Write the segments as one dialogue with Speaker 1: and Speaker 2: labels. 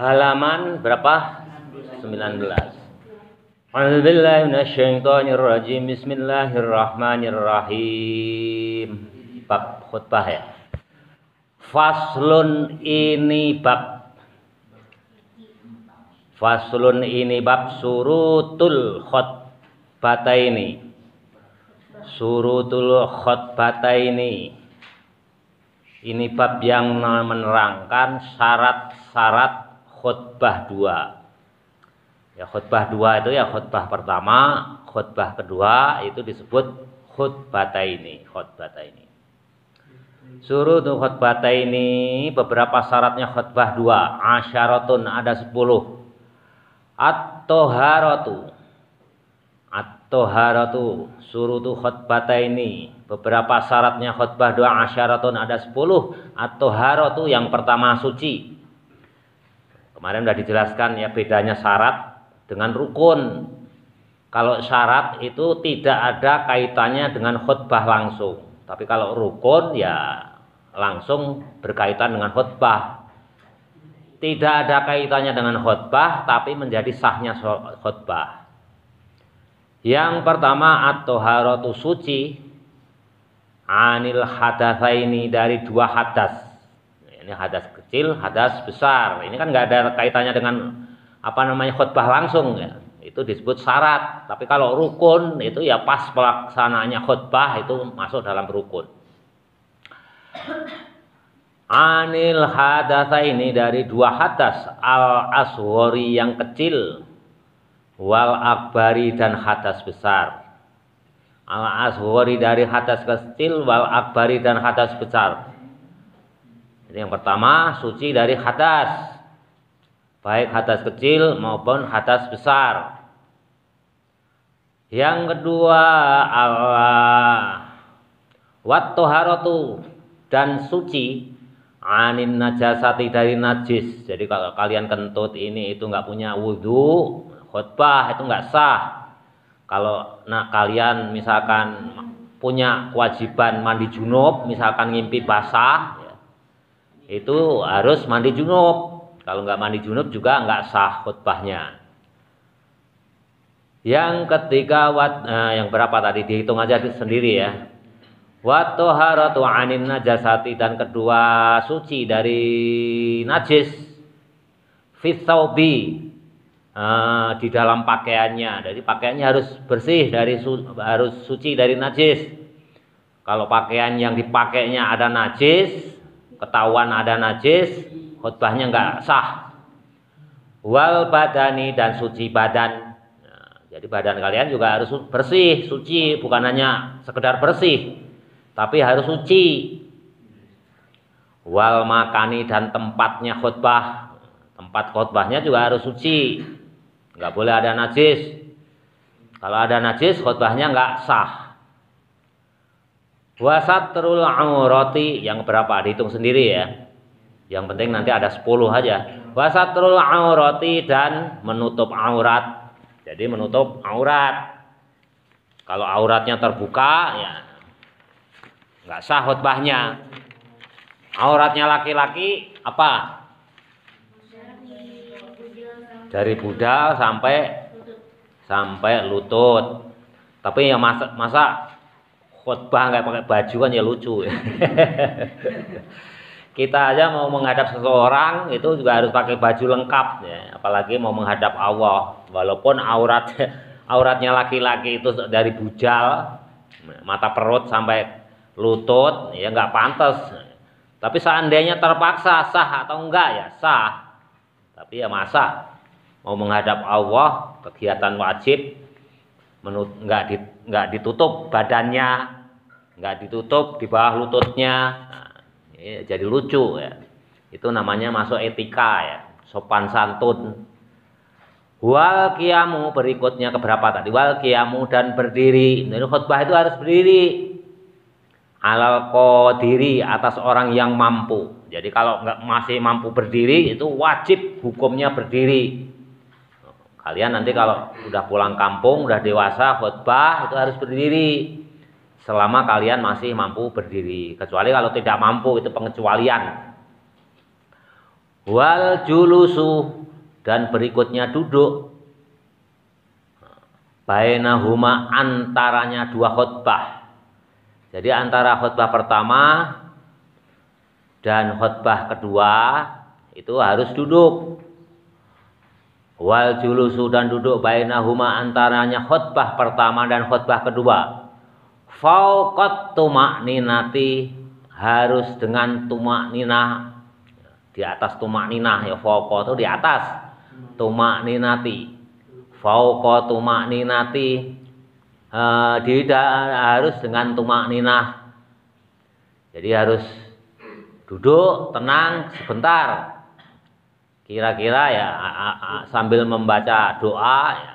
Speaker 1: Halaman berapa? 19. A'udzubillahi minasyaitonirrajim. Bismillahirrahmanirrahim. Bab khutbah ya. Faslun ini bab. Faslun ini bab surutul khutbataini. Surutul khutbataini. Ini bab yang menerangkan syarat-syarat khutbah dua. Ya, khutbah dua itu ya khutbah pertama, khutbah kedua itu disebut khutbataini. Surutul khutbataini, beberapa syaratnya khutbah dua. Asyaratun, ada 10. At-toharatu, surutul khutbataini, beberapa syaratnya khutbah dua. Asyaratun, ada 10. At-toharatu, yang pertama suci. Kemarin sudah dijelaskan ya bedanya syarat dengan rukun. Kalau syarat itu tidak ada kaitannya dengan khutbah langsung. Tapi kalau rukun ya langsung berkaitan dengan khutbah. Tidak ada kaitannya dengan khutbah tapi menjadi sahnya khutbah. Yang pertama at-toharatu, suci anil hadatsaini, dari dua hadas. Ini hadas kecil, hadas besar. Ini kan nggak ada kaitannya dengan khutbah langsung ya. Itu disebut syarat. Tapi kalau rukun itu ya pas pelaksanaannya khutbah itu masuk dalam rukun. Anil hadatsaini, dari dua hadas, al asghari yang kecil, wal akbari dan hadas besar. Al asghari dari hadas kecil, wal akbari dan hadas besar. Jadi yang pertama suci dari hadas, baik hadas kecil maupun hadas besar. Yang kedua wat toharatu, dan suci anin najasati, dari najis. Jadi kalau kalian kentut ini itu nggak punya wudhu, khutbah itu nggak sah. Kalau kalian misalkan punya kewajiban mandi junub, misalkan ngimpi basah, itu harus mandi junub. Kalau nggak mandi junub juga nggak sah khutbahnya. Yang ketiga yang berapa tadi, dihitung aja sendiri ya. Wat toharatu anin najasati, dan kedua suci dari najis. Fit thawbi, di dalam pakaiannya. Jadi pakaiannya harus bersih harus suci dari najis. Kalau pakaian yang dipakainya ada najis, ketahuan ada najis, khutbahnya nggak sah. Wal badani, dan suci badan. Jadi badan kalian juga harus bersih, suci, bukan hanya sekedar bersih, tapi harus suci. Wal makani, dan tempatnya khutbah. Tempat khutbahnya juga harus suci. Nggak boleh ada najis. Kalau ada najis, khutbahnya nggak sah. Wasatrul aurati, yang berapa? Dihitung sendiri ya. Yang penting nanti ada 10 aja. Wasatrul aurati, dan menutup aurat. Jadi menutup aurat. Kalau auratnya terbuka ya nggak sah khutbahnya. Auratnya laki-laki apa? Dari budal sampai lutut. Tapi ya masa khutbah nggak pakai baju kan ya lucu. Kita aja mau menghadap seseorang itu juga harus pakai baju lengkap ya, apalagi mau menghadap Allah. Walaupun auratnya laki-laki itu dari bujal, mata perut sampai lutut, ya nggak pantas. Tapi seandainya terpaksa, sah atau enggak ya sah. Tapi ya masa mau menghadap Allah, kegiatan wajib nggak ditutup badannya, nggak ditutup di bawah lututnya. Jadi lucu ya. Itu namanya masuk etika ya, sopan santun. Wal qiyamu, berikutnya keberapa tadi? Wal qiyamu, dan berdiri. Jadi khutbah itu harus berdiri. Alal qadiri, atas orang yang mampu. Jadi kalau masih mampu berdiri itu wajib hukumnya berdiri. Kalian nanti kalau udah pulang kampung, udah dewasa, khutbah itu harus berdiri. Selama kalian masih mampu berdiri, kecuali kalau tidak mampu, itu pengecualian. Wal julusu, dan berikutnya duduk. Bainahuma, antaranya dua khutbah. Jadi antara khutbah pertama dan khutbah kedua itu harus duduk. Wal julusu, dan duduk, bainahuma, antaranya khutbah pertama dan khutbah kedua. Fauqat tumakninati, harus dengan tumakninah, di atas tumakninah ya. Fauqa itu di atas, tumakninati, fauqa tumakninati, harus dengan tumakninah. Jadi harus duduk tenang sebentar, kira-kira ya sambil membaca doa ya.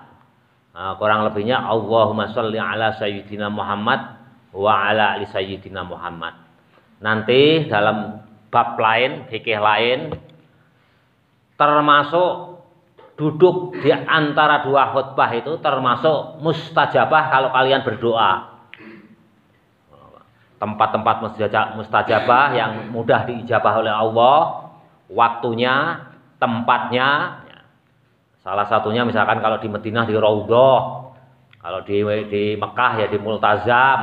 Speaker 1: Kurang lebihnya Allahumma sholli ala sayyidina Muhammad wa ala ali sayyidina Muhammad. Nanti dalam bab lain, fikih lain, termasuk duduk di antara dua khutbah itu termasuk mustajabah kalau kalian berdoa. Tempat-tempat mustajabah yang mudah diijabah oleh Allah, waktunya, tempatnya. Salah satunya misalkan kalau di Madinah di Raudhah, kalau di Mekah ya di Multazam.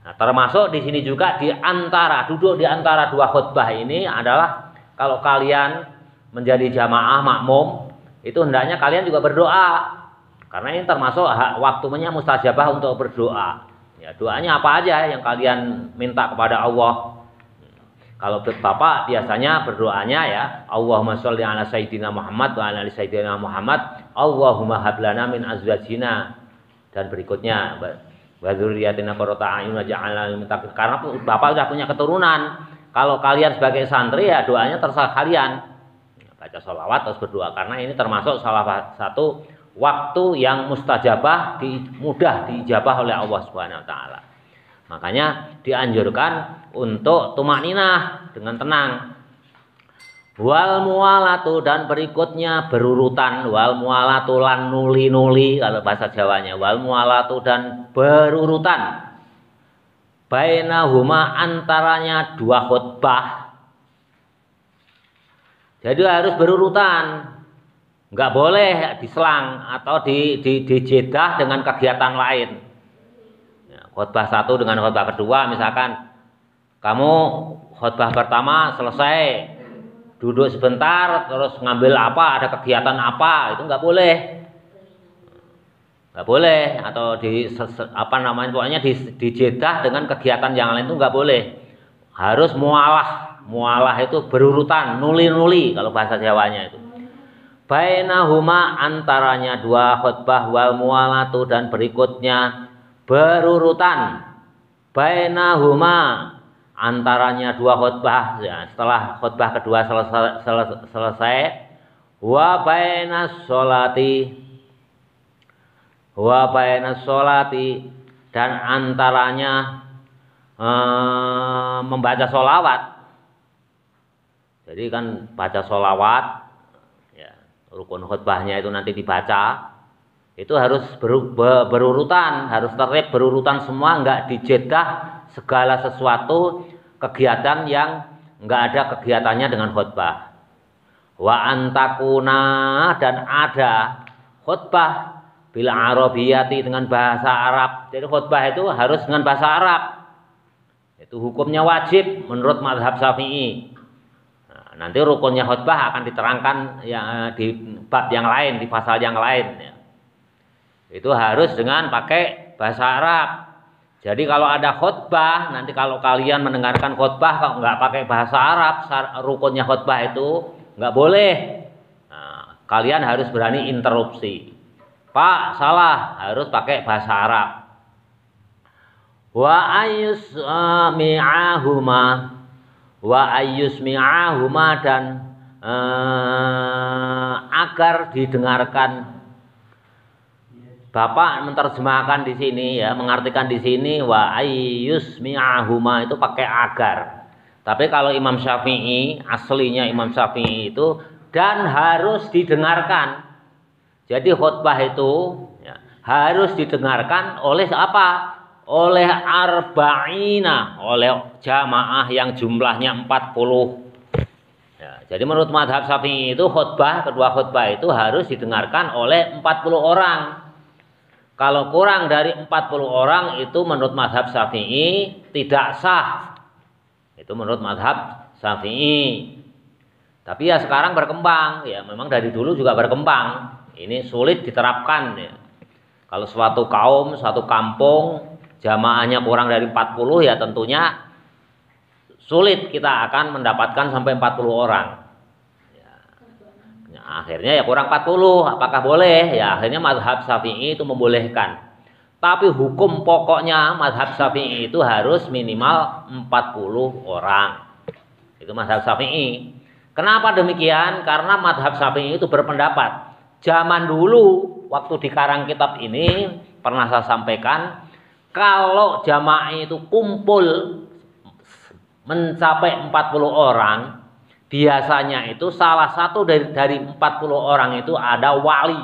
Speaker 1: Nah, termasuk di sini juga di antara, duduk di antara dua khutbah ini adalah kalau kalian menjadi jamaah makmum, itu hendaknya kalian juga berdoa. Karena ini termasuk waktunya mustajabah untuk berdoa. Ya, doanya apa aja yang kalian minta kepada Allah. Kalau Bapak biasanya berdoanya ya, Allahumma sholli ala sayyidina Muhammad wa ala ali sayyidina Muhammad, Allahumma hab lana min azwajina, dan berikutnya wa dzurriyyatina qurrata a'yun waj'alna lil muttaqin. Karena Bapak sudah punya keturunan. Kalau kalian sebagai santri ya doanya terserah kalian. Baca sholawat terus berdoa, karena ini termasuk salah satu waktu yang mustajabah, mudah diijabah oleh Allah Subhanahu wa taala. Makanya dianjurkan untuk tumakninah dengan tenang. Wal muwalatu, dan berikutnya berurutan. Wal muwalatu lan nuli-nuli kalau bahasa Jawanya. Wal muwalatu, dan berurutan. Bainahuma, antaranya dua khutbah. Jadi harus berurutan. Enggak boleh diselang atau dijedah dengan kegiatan lain. Khutbah satu dengan khutbah kedua, misalkan kamu khutbah pertama selesai, duduk sebentar, terus ngambil apa, ada kegiatan apa, itu nggak boleh, atau pokoknya dijedah dengan kegiatan yang lain itu nggak boleh. Harus mualah itu berurutan, nuli-nuli kalau bahasa Jawanya itu. Bainahuma, antaranya dua khutbah, wal mualatu, dan berikutnya berurutan. Bainahuma, antaranya dua khutbah ya, setelah khutbah kedua selesai. Wa bainas sholati, dan antaranya membaca sholawat. Jadi kan baca sholawat ya, rukun khutbahnya itu nanti dibaca. Itu harus berurutan, harus tertib berurutan semua, enggak dijedah segala sesuatu kegiatan yang enggak ada kegiatannya dengan khutbah. Wa antakuna, dan ada khutbah bila arabiyati, dengan bahasa Arab. Jadi khutbah itu harus dengan bahasa Arab. Itu hukumnya wajib menurut mazhab Syafi'i. Nah, nanti rukunnya khutbah akan diterangkan ya, di bab yang lain, di pasal yang lain ya. Itu harus dengan pakai bahasa Arab. Jadi kalau ada khutbah, nanti kalau kalian mendengarkan khutbah kalau nggak pakai bahasa Arab, rukunnya khutbah itu nggak boleh. Nah, kalian harus berani interupsi. Pak, salah, harus pakai bahasa Arab. Wa ayyusmi'ahuma, dan agar didengarkan. Bapak menerjemahkan di sini ya, mengartikan di sini wa ayyusmi'ahuma itu pakai agar. Tapi kalau Imam Syafi'i, aslinya Imam Syafi'i itu dan harus didengarkan. Jadi khutbah itu ya, harus didengarkan oleh apa? Oleh arba'ina, oleh jamaah yang jumlahnya 40. Ya, jadi menurut mazhab Syafi'i itu kedua khutbah itu harus didengarkan oleh 40 orang. Kalau kurang dari 40 orang itu menurut mazhab Syafi'i tidak sah. Itu menurut mazhab Syafi'i. Tapi ya sekarang berkembang, ya memang dari dulu juga berkembang. Ini sulit diterapkan ya. Kalau suatu kaum, suatu kampung jamaahnya kurang dari 40 ya tentunya sulit kita akan mendapatkan sampai 40 orang. Ya, akhirnya ya kurang 40, apakah boleh? Ya akhirnya mazhab Syafi'i itu membolehkan. Tapi hukum pokoknya mazhab Syafi'i itu harus minimal 40 orang. Itu mazhab Syafi'i. Kenapa demikian? Karena mazhab Syafi'i itu berpendapat. Zaman dulu waktu dikarang kitab ini pernah saya sampaikan, kalau jamaah itu kumpul mencapai 40 orang, biasanya itu salah satu dari 40 orang itu ada wali.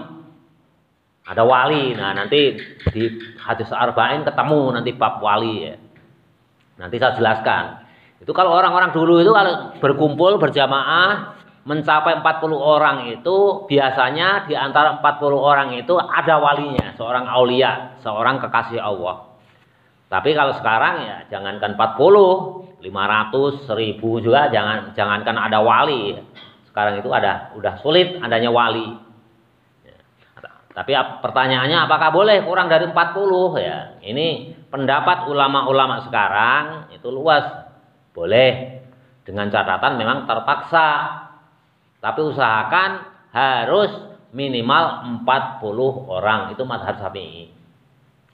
Speaker 1: Ada wali. Nah, nanti di hadis arba'in ketemu nanti bab wali ya. Nanti saya jelaskan. Itu kalau orang-orang dulu itu kalau berkumpul berjamaah mencapai 40 orang itu biasanya di antara 40 orang itu ada walinya, seorang aulia, seorang kekasih Allah. Tapi kalau sekarang ya jangankan 40, 500, 1000 juga jangankan ada wali. Sekarang itu udah sulit adanya wali. Ya. Tapi pertanyaannya apakah boleh kurang dari 40 ya? Ini pendapat ulama-ulama sekarang itu luas. Boleh dengan catatan memang terpaksa. Tapi usahakan harus minimal 40 orang. Itu mazhab Syafi'i.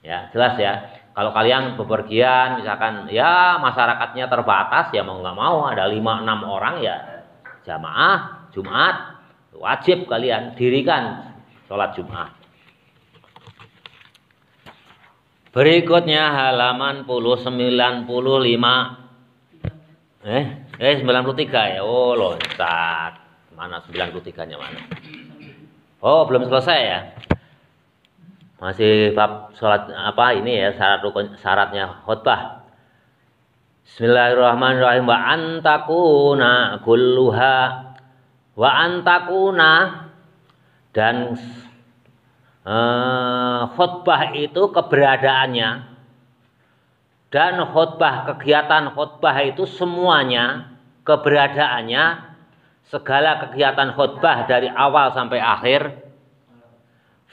Speaker 1: Ya, jelas ya. Kalau kalian bepergian misalkan ya masyarakatnya terbatas ya mau nggak mau ada 5-6 orang ya jamaah Jumat wajib kalian dirikan sholat Jumat. Berikutnya halaman 95. 93 ya. Oh loncat. Mana 93-nya mana? Oh belum selesai ya. Masih bab sholat apa ini ya syaratnya khutbah. Bismillahirrahmanirrahim. Wa antakuna kulluha wa antakuna dan khutbah itu keberadaannya dan kegiatan khutbah itu semuanya keberadaannya segala kegiatan khutbah dari awal sampai akhir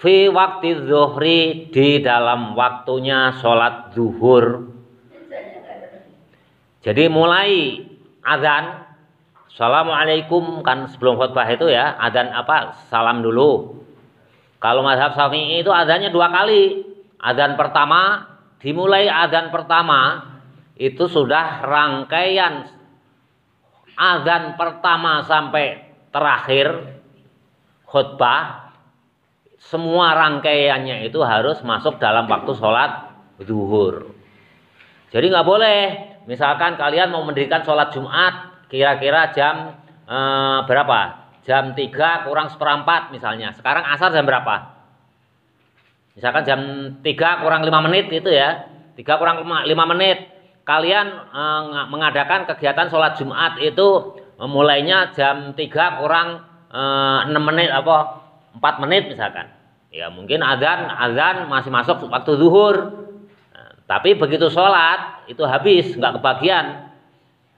Speaker 1: fi waktu zuhri di dalam waktunya sholat zuhur. Jadi mulai azan, assalamualaikum kan sebelum khutbah itu ya azan salam dulu. Kalau mazhab Syafi'i itu azannya 2 kali. Azan pertama dimulai azan pertama itu sudah rangkaian azan pertama sampai terakhir khutbah. Semua rangkaiannya itu harus masuk dalam waktu sholat zuhur. Jadi nggak boleh, misalkan kalian mau mendirikan sholat Jumat, kira-kira jam berapa? Jam 3 kurang seperempat misalnya. Sekarang asar jam berapa? Misalkan jam 3 kurang 5 menit itu ya. 3 kurang 5 menit. Kalian mengadakan kegiatan sholat Jumat itu mulainya jam 3 kurang 6 menit 4 menit misalkan. Ya mungkin azan masih masuk waktu zuhur. Nah, tapi begitu sholat itu habis, nggak kebagian.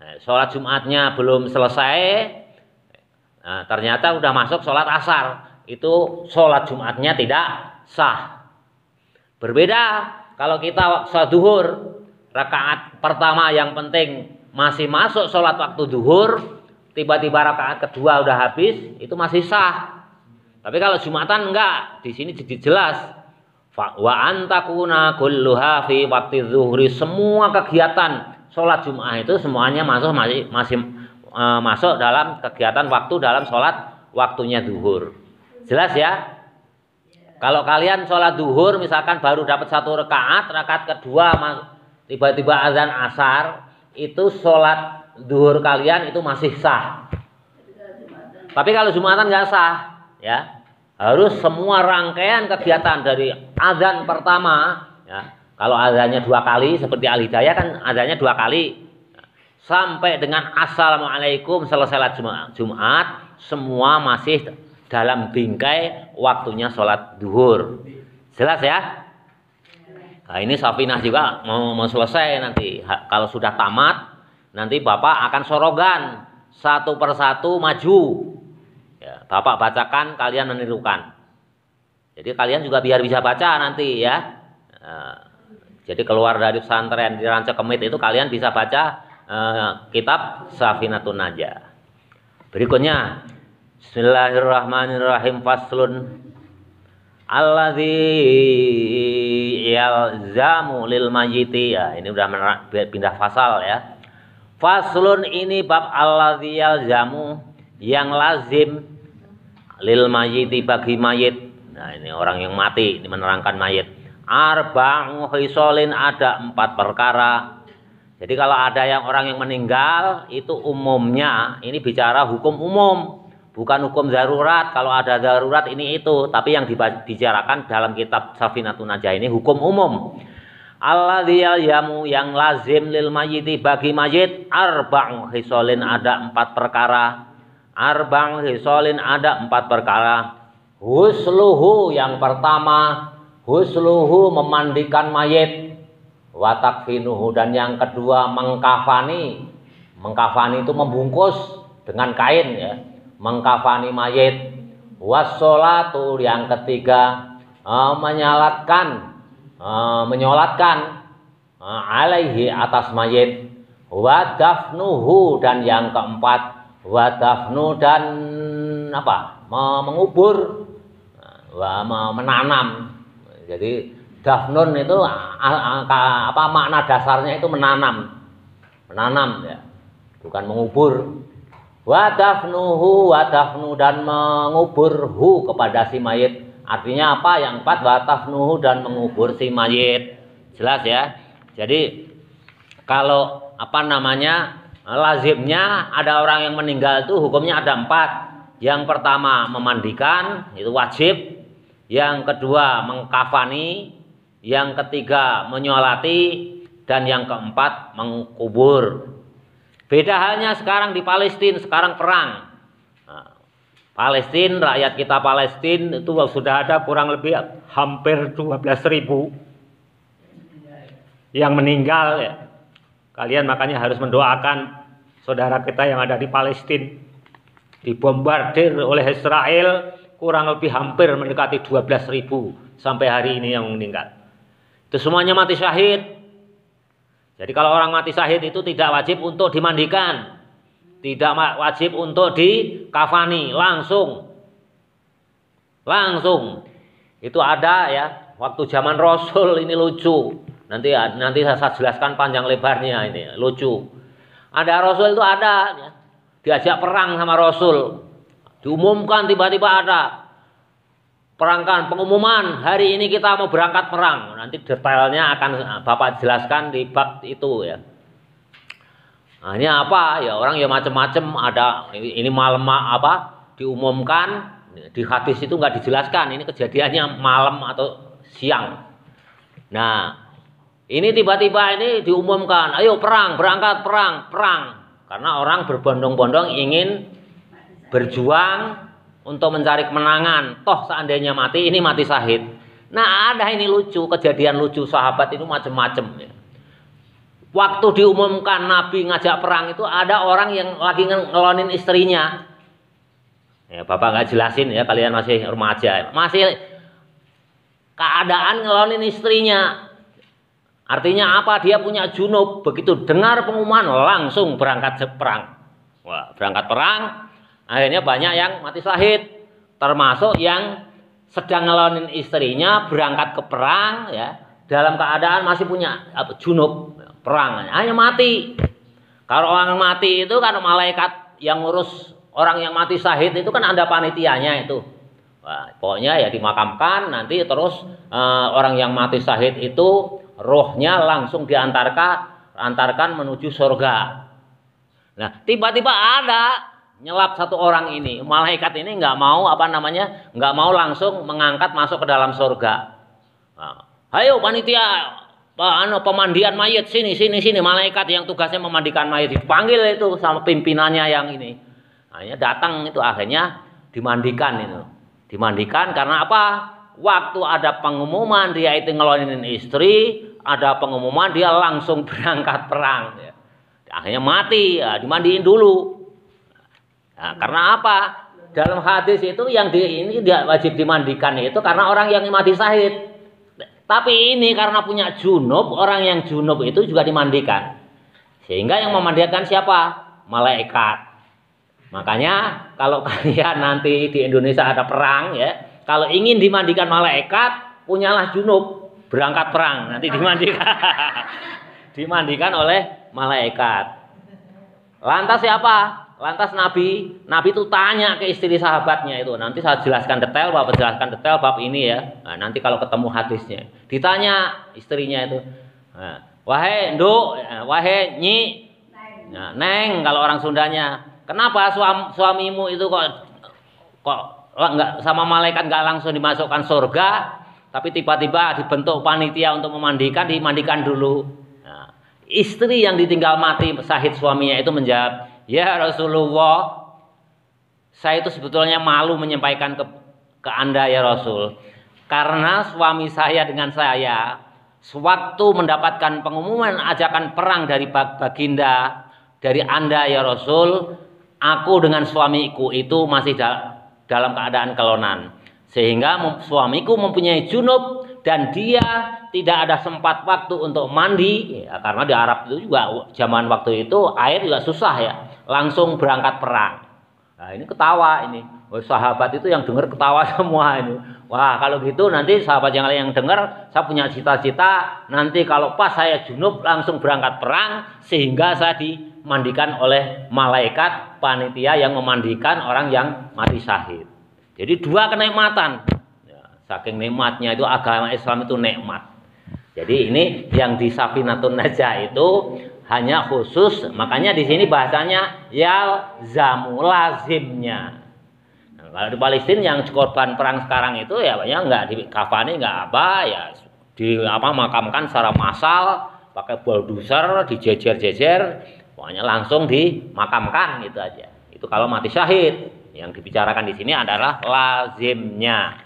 Speaker 1: Nah, sholat Jumatnya belum selesai. Nah, ternyata udah masuk sholat asar. Itu sholat Jumatnya tidak sah. Berbeda kalau kita sholat zuhur, rakaat pertama yang penting masih masuk sholat waktu zuhur, tiba-tiba rakaat kedua udah habis, itu masih sah. Tapi kalau Jumatan enggak, di sini jadi jelas. Wa antakuna kulluha fi waktu zuhri, semua kegiatan sholat Jumat itu semuanya masih masuk dalam kegiatan waktu dalam sholat waktunya zuhur. Jelas ya? Kalau kalian sholat zuhur misalkan baru dapat 1 rakaat, rakaat kedua tiba-tiba azan asar, itu sholat zuhur kalian itu masih sah. Tapi kalau Jumatan nggak sah. Ya, harus semua rangkaian kegiatan dari azan pertama ya. Kalau azannya 2 kali seperti Al-Hidayah kan azannya 2 kali. sampai dengan assalamualaikum selesai salat Jumat, semua masih dalam bingkai waktunya sholat duhur. Jelas ya? Nah, ini Safinah juga mau selesai nanti. Kalau sudah tamat, nanti Bapak akan sorogan satu persatu maju. Ya, Bapak bacakan, kalian menirukan. Jadi kalian juga biar bisa baca nanti ya. Jadi keluar dari pesantren di Ranca Kemit itu kalian bisa baca kitab Safinatun Najah. Berikutnya, Bismillahirrahmanirrahim. Faslun alladzi yalzamu lil mayyiti. Ya, ini udah pindah fasal ya. Faslun ini bab alladzi yalzamu, yang lazim, lil mayyiti, bagi mayit. Nah, ini orang yang mati, ini menerangkan mayit. Arba'u khisolin, ada 4 perkara. Jadi kalau ada orang yang meninggal, itu umumnya ini bicara hukum umum, bukan hukum darurat. Kalau ada darurat ini itu, tapi yang dibicarakan dalam kitab Safinatun Najah ini hukum umum. Alladzi yalzamu, yang lazim, lil mayyiti, bagi mayit, arba'u khisolin, ada 4 perkara. Arba'u khisolin, ada 4 perkara. Husluhu, yang pertama, husluhu, memandikan mayit. Wa takfinuhu, dan yang kedua mengkafani. Mengkafani itu membungkus dengan kain ya. Mengkafani mayit. Wassolatu, yang ketiga menyolatkan alaihi, atas mayit. Wa dafnuhu, dan yang keempat wa dafnu, dan mengubur, menanam. Jadi dafnun itu makna dasarnya itu menanam ya, bukan mengubur. Wa dafnuhu, wa dafnu, dan menguburhu, kepada si mayit. Artinya apa? Yang 4, wa dafnuhu, dan mengubur si mayit. Jelas ya? Jadi kalau lazimnya ada orang yang meninggal itu hukumnya ada 4. Yang pertama memandikan, itu wajib. Yang kedua mengkafani, yang ketiga menyolati, dan yang keempat mengkubur. Beda halnya sekarang di Palestina, sekarang perang. Nah, Palestina, rakyat kita Palestina itu sudah ada kurang lebih hampir 12.000 yang meninggal ya. Kalian makanya harus mendoakan saudara kita yang ada di Palestina, dibombardir oleh Israel, kurang lebih hampir mendekati 12.000 sampai hari ini yang meninggal. Itu semuanya mati syahid. Jadi kalau orang mati syahid itu tidak wajib untuk dimandikan, tidak wajib untuk dikafani, langsung. Itu ada ya, waktu zaman Rasul, ini lucu. Nanti saya jelaskan panjang lebarnya, ini lucu. Ada Rasul itu ada ya, diajak perang sama Rasul. Diumumkan tiba-tiba ada pengumuman, hari ini kita mau berangkat perang. Nanti detailnya akan Bapak jelaskan di bab itu ya. Nah, ini apa ya, orang ya macam-macam. Ada ini malam diumumkan, di hadis itu nggak dijelaskan ini kejadiannya malam atau siang. Nah, ini tiba-tiba ini diumumkan, ayo perang, berangkat perang. Karena orang berbondong-bondong ingin berjuang untuk mencari kemenangan. Toh seandainya mati, ini mati syahid. Nah, ada ini lucu, kejadian lucu sahabat itu macam-macam ya. Waktu diumumkan Nabi ngajak perang itu ada orang yang lagi ngelonin istrinya. Ya, Bapak nggak jelasin ya, kalian masih remaja. Masih keadaan ngelonin istrinya. Artinya apa? Dia punya junub. Begitu dengar pengumuman langsung berangkat perang. Wah, berangkat perang. Akhirnya banyak yang mati syahid, termasuk yang sedang ngelonin istrinya berangkat ke perang ya, dalam keadaan masih punya junub, perang hanya mati. Kalau orang mati itu kan malaikat yang ngurus orang yang mati syahid itu kan ada panitianya itu. Wah, pokoknya ya dimakamkan, nanti terus orang yang mati syahid itu rohnya langsung diantarkan menuju surga. Nah, tiba-tiba ada nyelap satu orang ini, malaikat ini nggak mau nggak mau langsung mengangkat masuk ke dalam surga. Nah, ayo panitia pemandian mayit, sini, malaikat yang tugasnya memandikan mayit dipanggil itu sama pimpinannya yang ini. Akhirnya datang itu, akhirnya dimandikan itu. Dimandikan karena apa? Waktu ada pengumuman dia itu ngelonin istri, ada pengumuman dia langsung berangkat perang. Akhirnya mati, ya, dimandiin dulu. Nah, karena apa? Dalam hadis itu yang ini dia wajib dimandikan itu karena orang yang mati syahid. Tapi ini karena punya junub, orang yang junub itu juga dimandikan. Sehingga yang memandikan siapa? Malaikat. Makanya kalau kalian nanti di Indonesia ada perang ya, kalau ingin dimandikan malaikat, punyalah junub, berangkat perang, nanti dimandikan. Dimandikan oleh malaikat. Lantas siapa? Lantas Nabi itu tanya ke istri sahabatnya itu. Nanti saya jelaskan detail bab ini ya. Nah, nanti kalau ketemu hadisnya. Ditanya istrinya itu. Nah, wahai Nduk, wahai Nyi. Nah, Neng kalau orang Sundanya. Kenapa suamimu itu kok enggak sama malaikat enggak langsung dimasukkan surga, tapi tiba-tiba dibentuk panitia untuk dimandikan dulu. Nah, istri yang ditinggal mati syahid suaminya itu menjawab, "Ya Rasulullah, saya itu sebetulnya malu menyampaikan ke Anda ya Rasul. Karena suami saya dengan saya sewaktu mendapatkan pengumuman ajakan perang dari baginda dari Anda ya Rasul, aku dengan suamiku itu masih dalam keadaan kelonan. Sehingga suamiku mempunyai junub dan dia tidak ada sempat waktu untuk mandi. Ya, karena di Arab itu juga zaman waktu itu air juga susah ya. Langsung berangkat perang. Nah ini ketawa ini. Sahabat itu yang dengar ketawa semua ini. Wah kalau gitu nanti sahabat yang lain yang dengar, saya punya cita-cita. Nanti kalau pas saya junub langsung berangkat perang. Sehingga saya dimandikan oleh malaikat panitia yang memandikan orang yang mati syahid. Jadi dua kenikmatan. Ya, saking nikmatnya itu agama Islam itu nikmat. Jadi ini yang di Safinatun Najah itu hanya khusus, makanya di sini bahasanya yalzamu lazimnya. Nah, kalau di Palestina yang korban perang sekarang itu ya banyak nggak dikafani nggak apa ya makamkan secara massal pakai bulldozer dijejer-jejer, pokoknya langsung dimakamkan gitu aja. Itu kalau mati syahid. Yang dibicarakan di sini adalah lazimnya.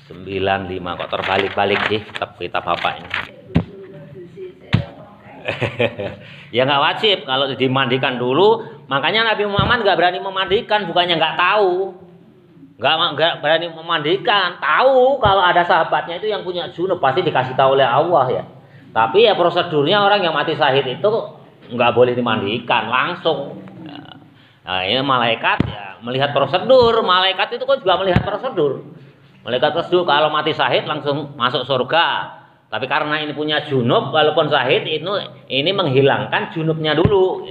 Speaker 1: 95 kok terbalik-balik sih kitab Bapak ini. Ya nggak wajib kalau dimandikan dulu. Makanya Nabi Muhammad nggak berani memandikan, bukannya nggak tahu, nggak berani memandikan. Tahu kalau ada sahabatnya itu yang punya junub pasti dikasih tahu oleh Allah ya. Tapi ya prosedurnya orang yang mati syahid itu nggak boleh dimandikan langsung. Nah ini malaikat ya melihat prosedur. Malaikat itu kan juga melihat prosedur. Malaikat prosedur kalau mati syahid langsung masuk surga. Tapi karena ini punya junub, walaupun syahid ini menghilangkan junubnya dulu.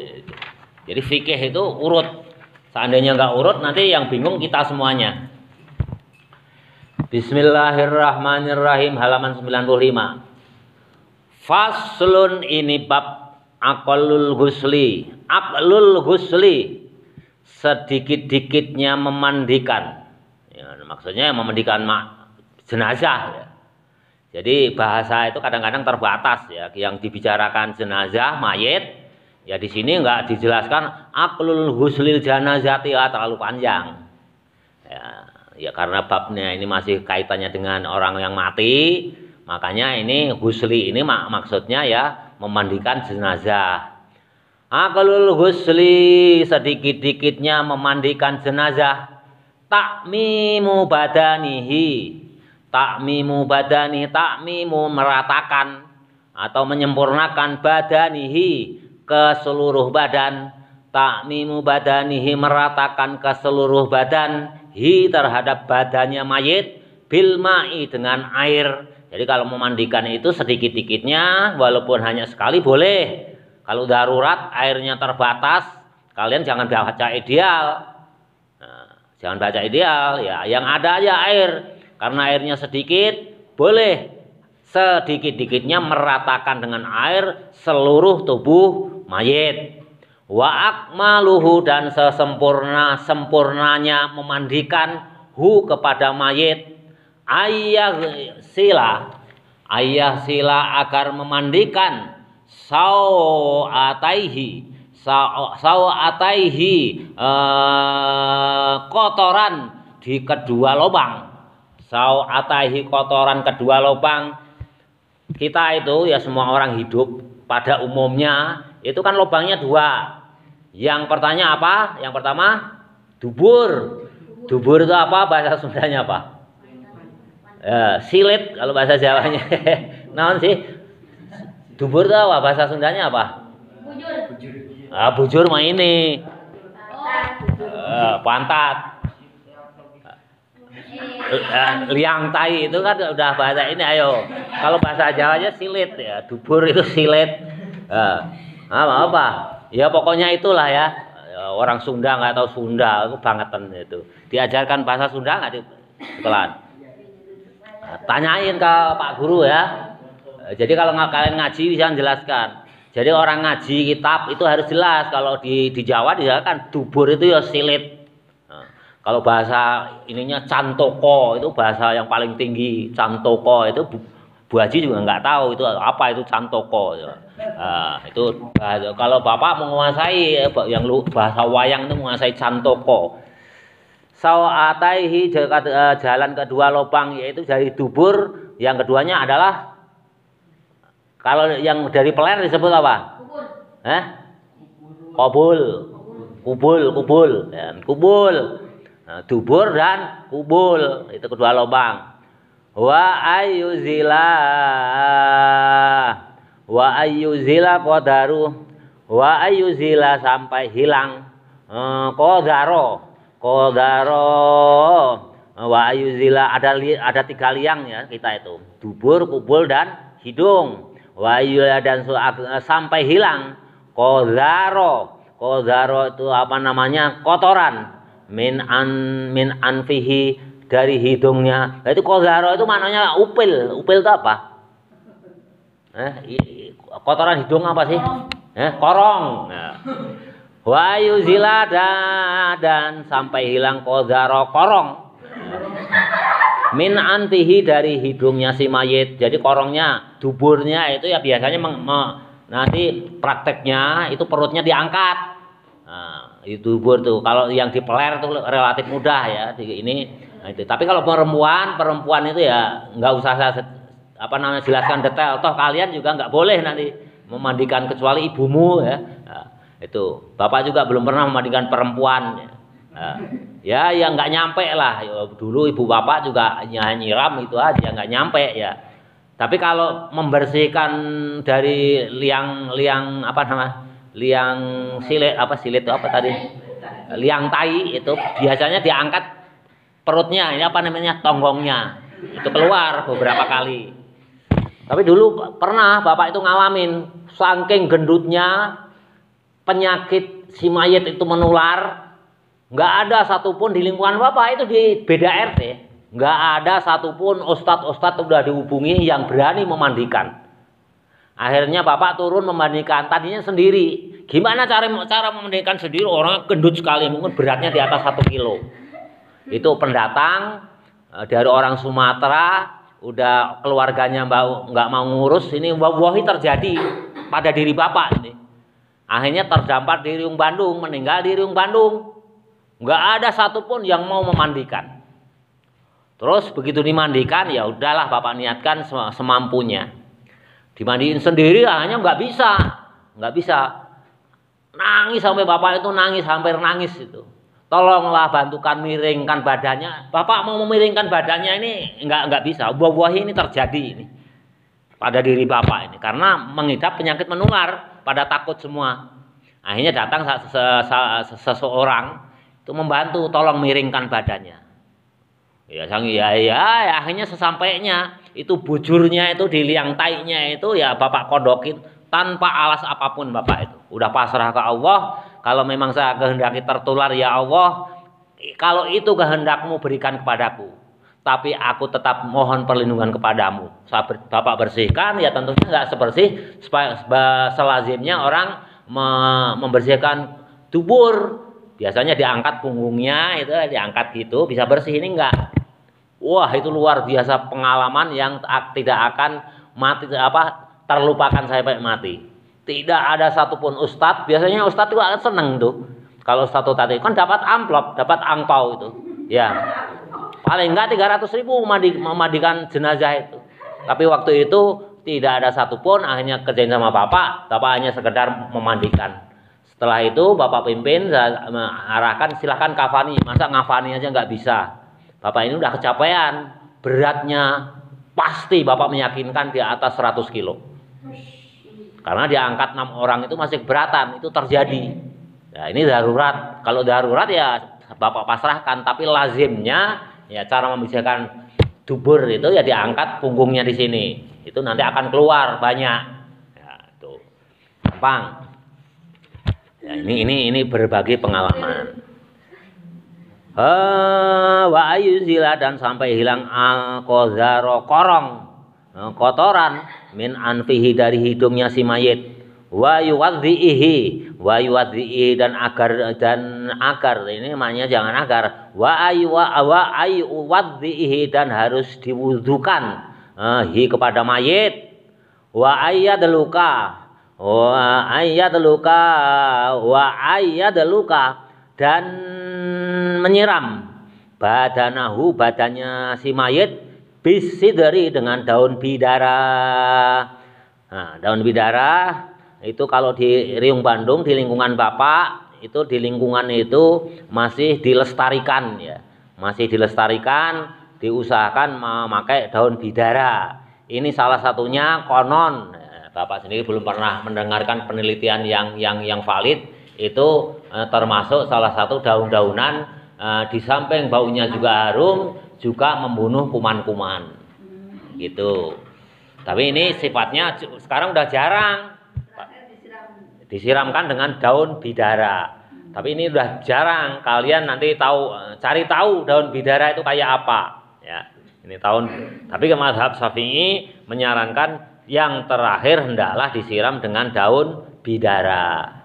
Speaker 1: Jadi fikih itu urut. Seandainya nggak urut, nanti yang bingung kita semuanya. Bismillahirrahmanirrahim, halaman 95. Faslun, ini bab aqallul ghusli. Aqlul ghusli, sedikit-dikitnya memandikan. Ya, maksudnya memandikan jenazah ya. Jadi bahasa itu kadang-kadang terbatas ya, yang dibicarakan jenazah mayit ya di sini enggak dijelaskan aqlul ghuslil janazati ya, terlalu panjang. Ya karena babnya ini masih kaitannya dengan orang yang mati, makanya ini ghusli ini maksudnya ya memandikan jenazah. Aqlul ghusli, sedikit-dikitnya memandikan jenazah. Takmimu badanihi. Takmimu badani, takmimu meratakan atau menyempurnakan badanihi ke seluruh badan. Takmimu badanihi, meratakan ke seluruh badan, hi terhadap badannya mayit, bil ma'i dengan air. Jadi kalau memandikan itu sedikit-dikitnya, walaupun hanya sekali boleh. Kalau darurat airnya terbatas, kalian jangan baca ideal. Nah, jangan baca ideal ya, yang ada aja air. Karena airnya sedikit, boleh sedikit-dikitnya meratakan dengan air seluruh tubuh mayit. Wa akmaluhu, dan sesempurnanya memandikan hu kepada mayit. ayah sila agar memandikan sawataihi kotoran di kedua lubang. Sawataihi kotoran kedua lubang. Kita itu ya semua orang hidup pada umumnya itu kan lubangnya dua. Yang pertama apa? Yang pertama dubur. Dubur itu apa? Bahasa Sundanya apa? Silit kalau bahasa Jawanya. Naon sih? Dubur itu apa? Bahasa Sundanya apa? Bujur. Bujur mah ini. Pantat. Liang tai itu kan udah bahasa ini. Ayo. Kalau bahasa Jawanya silit ya. Dubur itu silit. Apa? Ya pokoknya itulah ya. Orang Sunda nggak tahu Sunda, itu bangetan itu. Diajarkan bahasa Sunda nggak di sekolah? Tanyain ke Pak Guru ya. Jadi kalau kalian ngaji bisa menjelaskan. Jadi orang ngaji kitab itu harus jelas. Kalau di Jawa kan dubur itu ya silit. Kalau bahasa ininya cantoko itu bahasa yang paling tinggi. Cantoko itu Bu Haji juga nggak tahu itu apa itu cantoko. Itu kalau Bapak menguasai yang bahasa wayang itu menguasai cantoko. Sawataihi jalan kedua lubang yaitu dari dubur, yang keduanya adalah kalau yang dari peler disebut apa? Kubul. Kubul. Nah, dubur dan kubul itu kedua lubang. Wa ayyuzila qadaru wa ayyuzila sampai hilang qadaro wa ayyuzila ada 3 liang ya kita itu dubur, kubul dan hidung. Wa ayyuzila dan sampai hilang qadaro itu apa namanya kotoran min anfihi dari hidungnya. Nah, itu qadaro itu maknanya upil itu apa? Kotoran hidung apa sih? Korong. Nah. Wa yuzila dan sampai hilang qadaro korong. Min anfihi dari hidungnya si mayit. Jadi korongnya, duburnya itu ya biasanya nanti prakteknya itu perutnya diangkat. Nah, itu dubur tuh. Kalau yang dipeler tuh relatif mudah ya. Nah, itu. Tapi kalau perempuan itu ya nggak usah jelaskan detail. Toh kalian juga nggak boleh nanti memandikan kecuali ibumu ya. Nah, itu Bapak juga belum pernah memandikan perempuan. Ya yang nggak nyampe lah. Dulu ibu Bapak juga nyiram itu aja nggak nyampe ya. Tapi kalau membersihkan dari liang silet itu apa tadi? Liang tai itu biasanya diangkat perutnya, ini apa namanya? Tonggongnya. Itu keluar beberapa kali. Tapi dulu pernah Bapak itu ngalamin saking gendutnya penyakit si mayit itu menular. Nggak ada satupun di lingkungan Bapak itu di beda RT. Nggak ada satupun ustadz udah dihubungi yang berani memandikan. Akhirnya Bapak turun memandikan tadinya sendiri. Gimana cara memandikan sendiri? Orangnya gendut sekali, mungkin beratnya di atas 1 kilo. Itu pendatang dari orang Sumatera, udah keluarganya nggak mau ngurus. Ini wahi terjadi pada diri Bapak ini. Akhirnya terdampar di Riung Bandung, meninggal di Riung Bandung. Nggak ada satupun yang mau memandikan. Terus begitu dimandikan, ya udahlah Bapak niatkan semampunya. Dimandiin sendiri hanya nggak bisa. Nangis sampai Bapak itu hampir nangis itu. Tolonglah bantukan miringkan badannya. Bapak mau memiringkan badannya ini nggak bisa. Buah-buah ini terjadi ini pada diri Bapak ini karena mengidap penyakit menular, pada takut semua. Akhirnya datang seseorang itu membantu, tolong miringkan badannya. Ya akhirnya sesampainya itu bujurnya itu di liang tainya itu ya Bapak kodokin tanpa alas apapun Bapak itu. Udah pasrah ke Allah, kalau memang saya kehendaki tertular ya Allah, kalau itu kehendakmu berikan kepadaku. Tapi aku tetap mohon perlindungan kepadamu. Bapak bersihkan ya tentunya nggak sebersih selazimnya orang membersihkan dubur. Biasanya diangkat punggungnya itu diangkat gitu bisa bersih, ini enggak. Wah, itu luar biasa pengalaman yang tidak akan mati terlupakan sampai mati. Tidak ada satupun ustadz, biasanya ustadz itu akan seneng tuh. Kalau ustadz tadi kan dapat amplop, dapat angpau itu. Ya. Paling enggak 300.000 memandikan jenazah itu. Tapi waktu itu tidak ada satupun, akhirnya kerjain sama bapak hanya sekedar memandikan. Setelah itu bapak pimpin, saya arahkan silahkan kafani, masa ngafani aja nggak bisa. Bapak ini udah kecapean, beratnya pasti bapak meyakinkan di atas 100 kilo. Karena diangkat 6 orang itu masih keberatan, itu terjadi. Ya, ini darurat. Kalau darurat ya bapak pasrahkan, tapi lazimnya ya cara membicarakan dubur itu ya diangkat punggungnya di sini. Itu nanti akan keluar banyak. Ya, itu gampang. Ya, ini berbagi pengalaman. Wa ayuzila dan sampai hilang al-qazaro korong, kotoran min anfihi dari hidungnya si mayit. Wa yuwadhihi dan agar ini maknanya jangan agar. Wa ayuwadhihi dan harus diwudukan kepada mayit. Wa ayyadluka dan menyiram badannya si mayit bisidri dengan daun bidara. Nah, daun bidara itu kalau di Riung Bandung di lingkungan Bapak itu di lingkungan itu masih dilestarikan ya. Masih dilestarikan, diusahakan memakai daun bidara. Ini salah satunya konon. Bapak sendiri belum pernah mendengarkan penelitian yang valid. Itu termasuk salah satu daun-daunan di samping baunya juga harum, juga membunuh kuman-kuman. Gitu. Tapi ini sifatnya sekarang udah jarang. Disiramkan dengan daun bidara. Tapi ini udah jarang. Kalian nanti cari tahu daun bidara itu kayak apa, ya. Ini tapi ke mazhab Syafi'i menyarankan yang terakhir hendaklah disiram dengan daun bidara.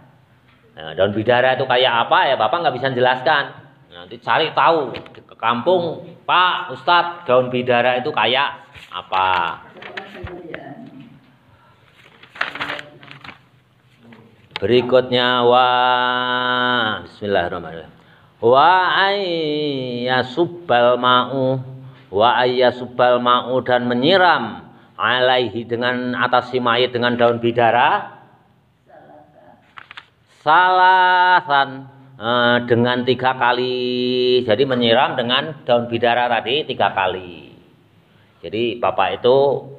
Speaker 1: Nah, daun bidara itu kayak apa ya Bapak nggak bisa jelaskan. Nanti cari tahu ke kampung, Pak Ustadz, daun bidara itu kayak apa. Berikutnya Bismillahirrahmanirrahim. Wa ayyasubbal ma'u dan menyiram alaihi dengan atas si mayit dengan daun bidara salasan dengan 3 kali. Jadi menyiram dengan daun bidara tadi 3 kali. Jadi Bapak itu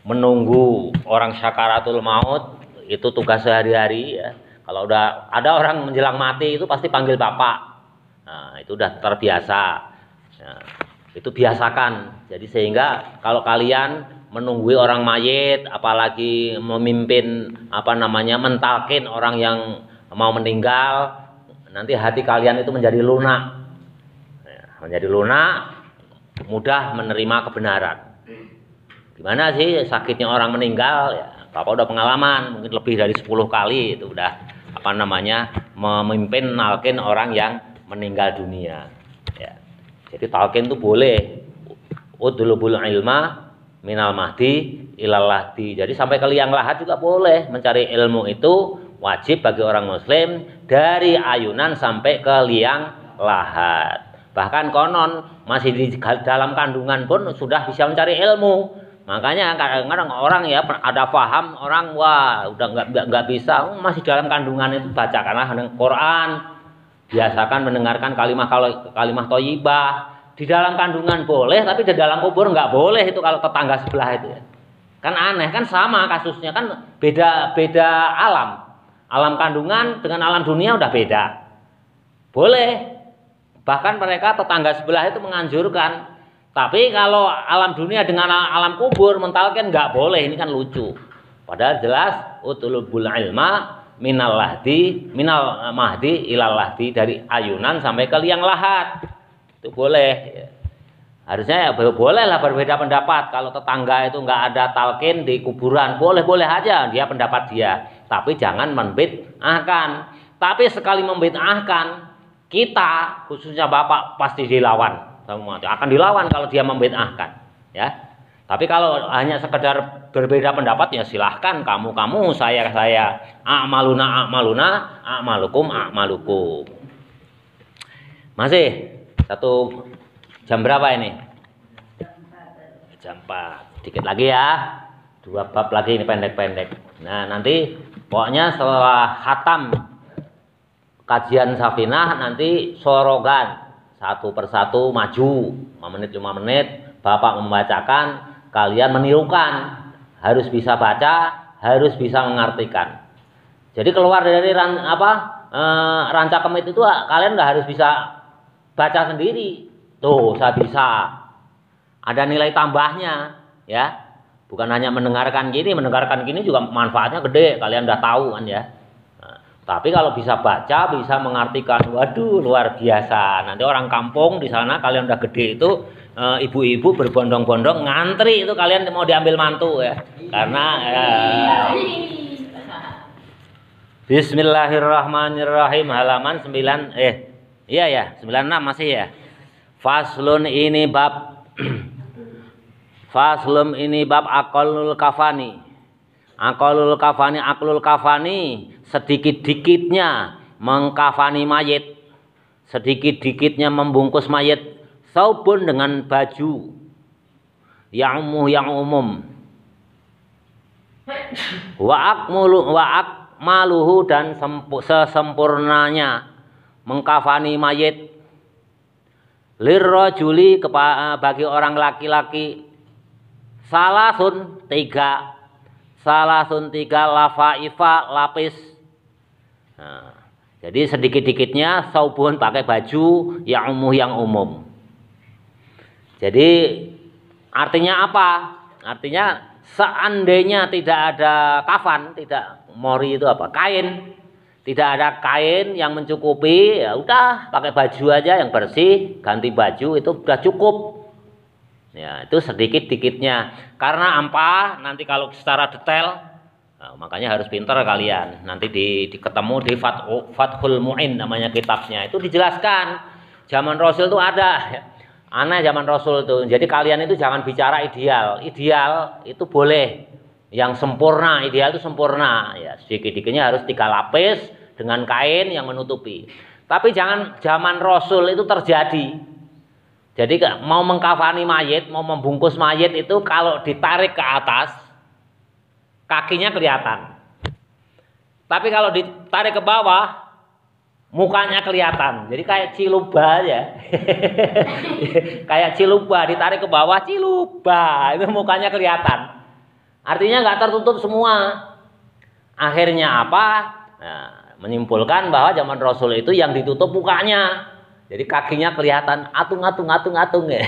Speaker 1: menunggu orang syakaratul maut itu tugas sehari-hari ya. Kalau udah ada orang menjelang mati itu pasti panggil Bapak. Nah, itu udah terbiasa. Nah, itu biasakan. Jadi sehingga kalau kalian menunggui orang mayit, apalagi memimpin mentalkin orang yang mau meninggal, nanti hati kalian itu menjadi lunak. Menjadi lunak, mudah menerima kebenaran. Gimana sih sakitnya orang meninggal? Ya, Bapak udah pengalaman, mungkin lebih dari 10 kali itu udah memimpin nalkin orang yang meninggal dunia. Ya. Jadi talqin itu boleh. Udlubul ilma minal mahdi ilal lahdi. Jadi sampai ke liang lahat juga boleh. Mencari ilmu itu wajib bagi orang muslim dari ayunan sampai ke liang lahat. Bahkan konon masih di dalam kandungan pun sudah bisa mencari ilmu. Makanya kadang-kadang orang ya ada paham orang wah udah nggak bisa masih dalam kandungan itu bacakanlah Quran, biasakan mendengarkan kalimah thayyibah. Di dalam kandungan boleh, tapi di dalam kubur nggak boleh itu kalau tetangga sebelah itu ya. Kan aneh kan sama kasusnya kan beda alam. Alam kandungan dengan alam dunia udah beda. Boleh. Bahkan mereka tetangga sebelah itu menganjurkan. Tapi kalau alam dunia dengan alam kubur mentalkan nggak boleh, ini kan lucu. Padahal jelas utulubul ilma minal mahdi ilal lahdi, dari ayunan sampai ke liang lahat. Itu boleh. Harusnya ya boleh lah berbeda pendapat. Kalau tetangga itu nggak ada talqin di kuburan, boleh aja dia pendapat dia. Tapi jangan membid'ahkan. Tapi sekali membid'ahkan, kita khususnya Bapak pasti dilawan. akan dilawan kalau dia membid'ahkan, ya. Tapi kalau hanya sekedar berbeda pendapat ya silahkan, kamu saya a'maluna a'malukum a'malukum. Masih satu jam berapa ini? Jam 4. Dikit lagi ya. 2 bab lagi ini pendek-pendek. Nah, nanti pokoknya setelah khatam kajian Safinah nanti sorogan satu persatu maju 5 menit 5 menit Bapak membacakan, kalian menirukan, harus bisa baca, harus bisa mengartikan. Jadi keluar dari ranca kemit itu kalian nggak harus bisa baca sendiri. Tuh, saya bisa. Ada nilai tambahnya, ya. Bukan hanya mendengarkan gini juga manfaatnya gede, kalian udah tahu kan ya. Nah, tapi kalau bisa baca, bisa mengartikan, waduh luar biasa. Nanti orang kampung di sana kalian udah gede itu, ibu-ibu berbondong-bondong ngantri itu kalian mau diambil mantu ya. Karena Bismillahirrahmanirrahim halaman 96 masih ya. Faslun ini bab Faslum ini bab aklul kafani. Aklul kafani sedikit-dikitnya mengkafani mayit. Sedikit-dikitnya membungkus mayit. Saubun dengan baju yang umum. Wa akmaluhu dan sesempurnanya mengkafani mayit. Lirrajuli bagi orang laki-laki. Salasun tiga lafaifa lapis. Nah, jadi sedikit-dikitnya saubun pakai baju yang umum. Jadi artinya apa? Artinya seandainya tidak ada kafan, tidak mori itu apa? Kain. Tidak ada kain yang mencukupi, ya udah pakai baju aja yang bersih, ganti baju itu sudah cukup. Ya, itu sedikit-dikitnya. Karena apa? Nanti kalau secara detail, nah, makanya harus pintar kalian. Nanti ketemu di Fathul Mu'in namanya kitabnya. Itu dijelaskan. Zaman Rasul itu ada. Aneh zaman Rasul itu. Jadi kalian itu jangan bicara ideal. Ideal itu boleh. Yang sempurna, ideal itu sempurna. Ya, sedikit-dikitnya harus 3 lapis dengan kain yang menutupi. Tapi jangan zaman Rasul itu terjadi. Jadi mau mengkafani mayit, mau membungkus mayit itu kalau ditarik ke atas, kakinya kelihatan. Tapi kalau ditarik ke bawah, mukanya kelihatan. Jadi kayak ciluba ya. Kayak ciluba, ditarik ke bawah, ciluba. Itu mukanya kelihatan. Artinya nggak tertutup semua. Akhirnya apa? Nah, menyimpulkan bahwa zaman Rasul itu yang ditutup mukanya. Jadi kakinya kelihatan atung ya.